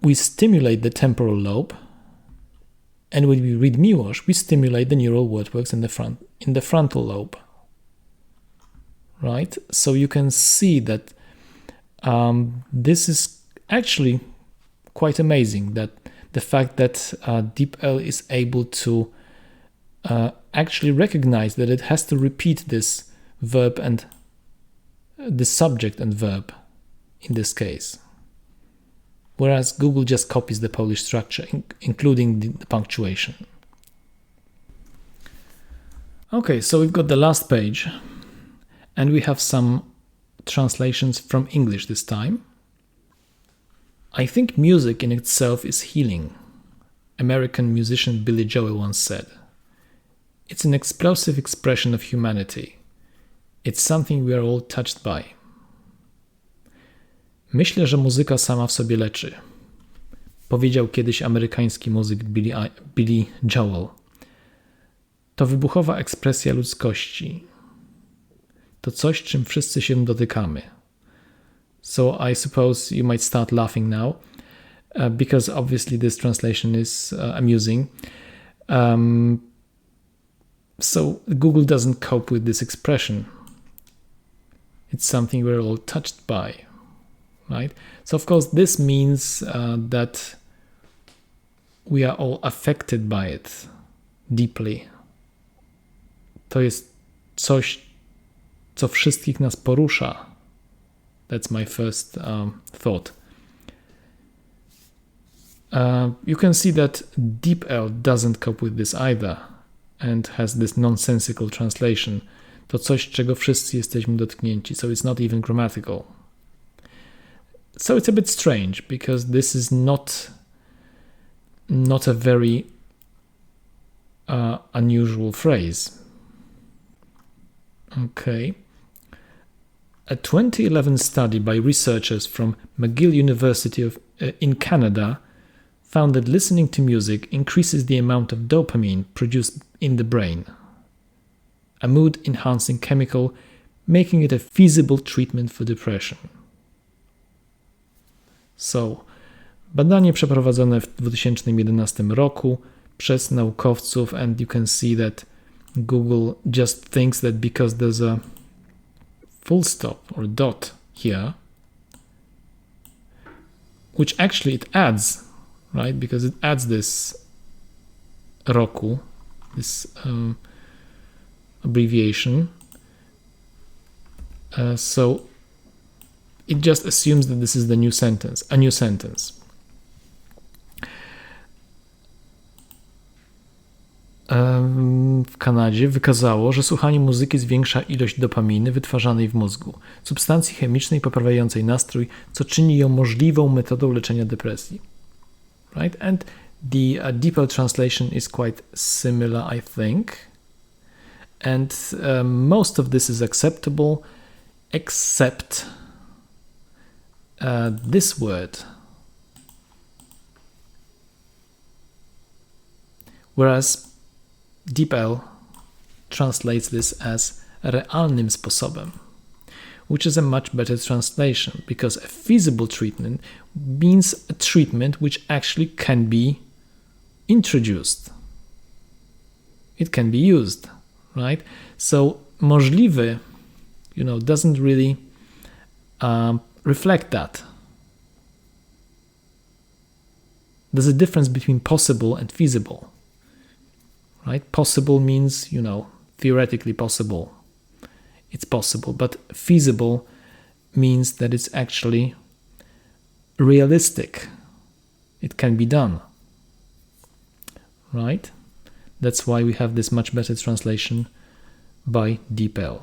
we stimulate the temporal lobe, and when we read Miłosz, we stimulate the neural networks in the frontal lobe. Right? So you can see that this is actually quite amazing, that the fact that deep L is able to actually recognize that it has to repeat this verb and the subject and verb in this case. Whereas Google just copies the Polish structure, including the punctuation. Okay, so we've got the last page, and we have some translations from English this time. I think music in itself is healing, American musician Billy Joel once said. It's an explosive expression of humanity. It's something we are all touched by. Myślę, że muzyka sama w sobie leczy, powiedział kiedyś amerykański muzyk Billy Joel. To wybuchowa ekspresja ludzkości. To coś, czym wszyscy się dotykamy. So I suppose you might start laughing now, because obviously this translation is amusing. So Google doesn't cope with this expression. It's something we're all touched by, right? So of course this means that we are all affected by it deeply. To jest coś, co wszystkich nas porusza. That's my first thought. You can see that DeepL doesn't cope with this either and has this nonsensical translation. To coś, czego wszyscy jesteśmy dotknięci. So it's not even grammatical. So it's a bit strange because this is not a very unusual phrase. Okay. A 2011 study by researchers from McGill University in Canada found that listening to music increases the amount of dopamine produced in the brain, a mood-enhancing chemical, making it a feasible treatment for depression. So, badanie przeprowadzone w 2011 roku przez naukowców, and you can see that Google just thinks that because there's a full stop or dot here, which actually it adds, right? Because it adds this roku, this abbreviation. So it just assumes that this is the new sentence, a new sentence. W Kanadzie wykazało, że słuchanie muzyki zwiększa ilość dopaminy wytwarzanej w mózgu, substancji chemicznej poprawiającej nastrój, co czyni ją możliwą metodą leczenia depresji. Right? And the DeepL translation is quite similar, I think. And most of this is acceptable, except this word. Whereas DeepL translates this as realnym sposobem, which is a much better translation because a feasible treatment means a treatment which actually can be introduced. It can be used, right? So możliwy, doesn't really reflect that. There's a difference between possible and feasible. Right? Possible means, theoretically possible. It's possible, but feasible means that it's actually realistic. It can be done. Right? That's why we have this much better translation by DeepL.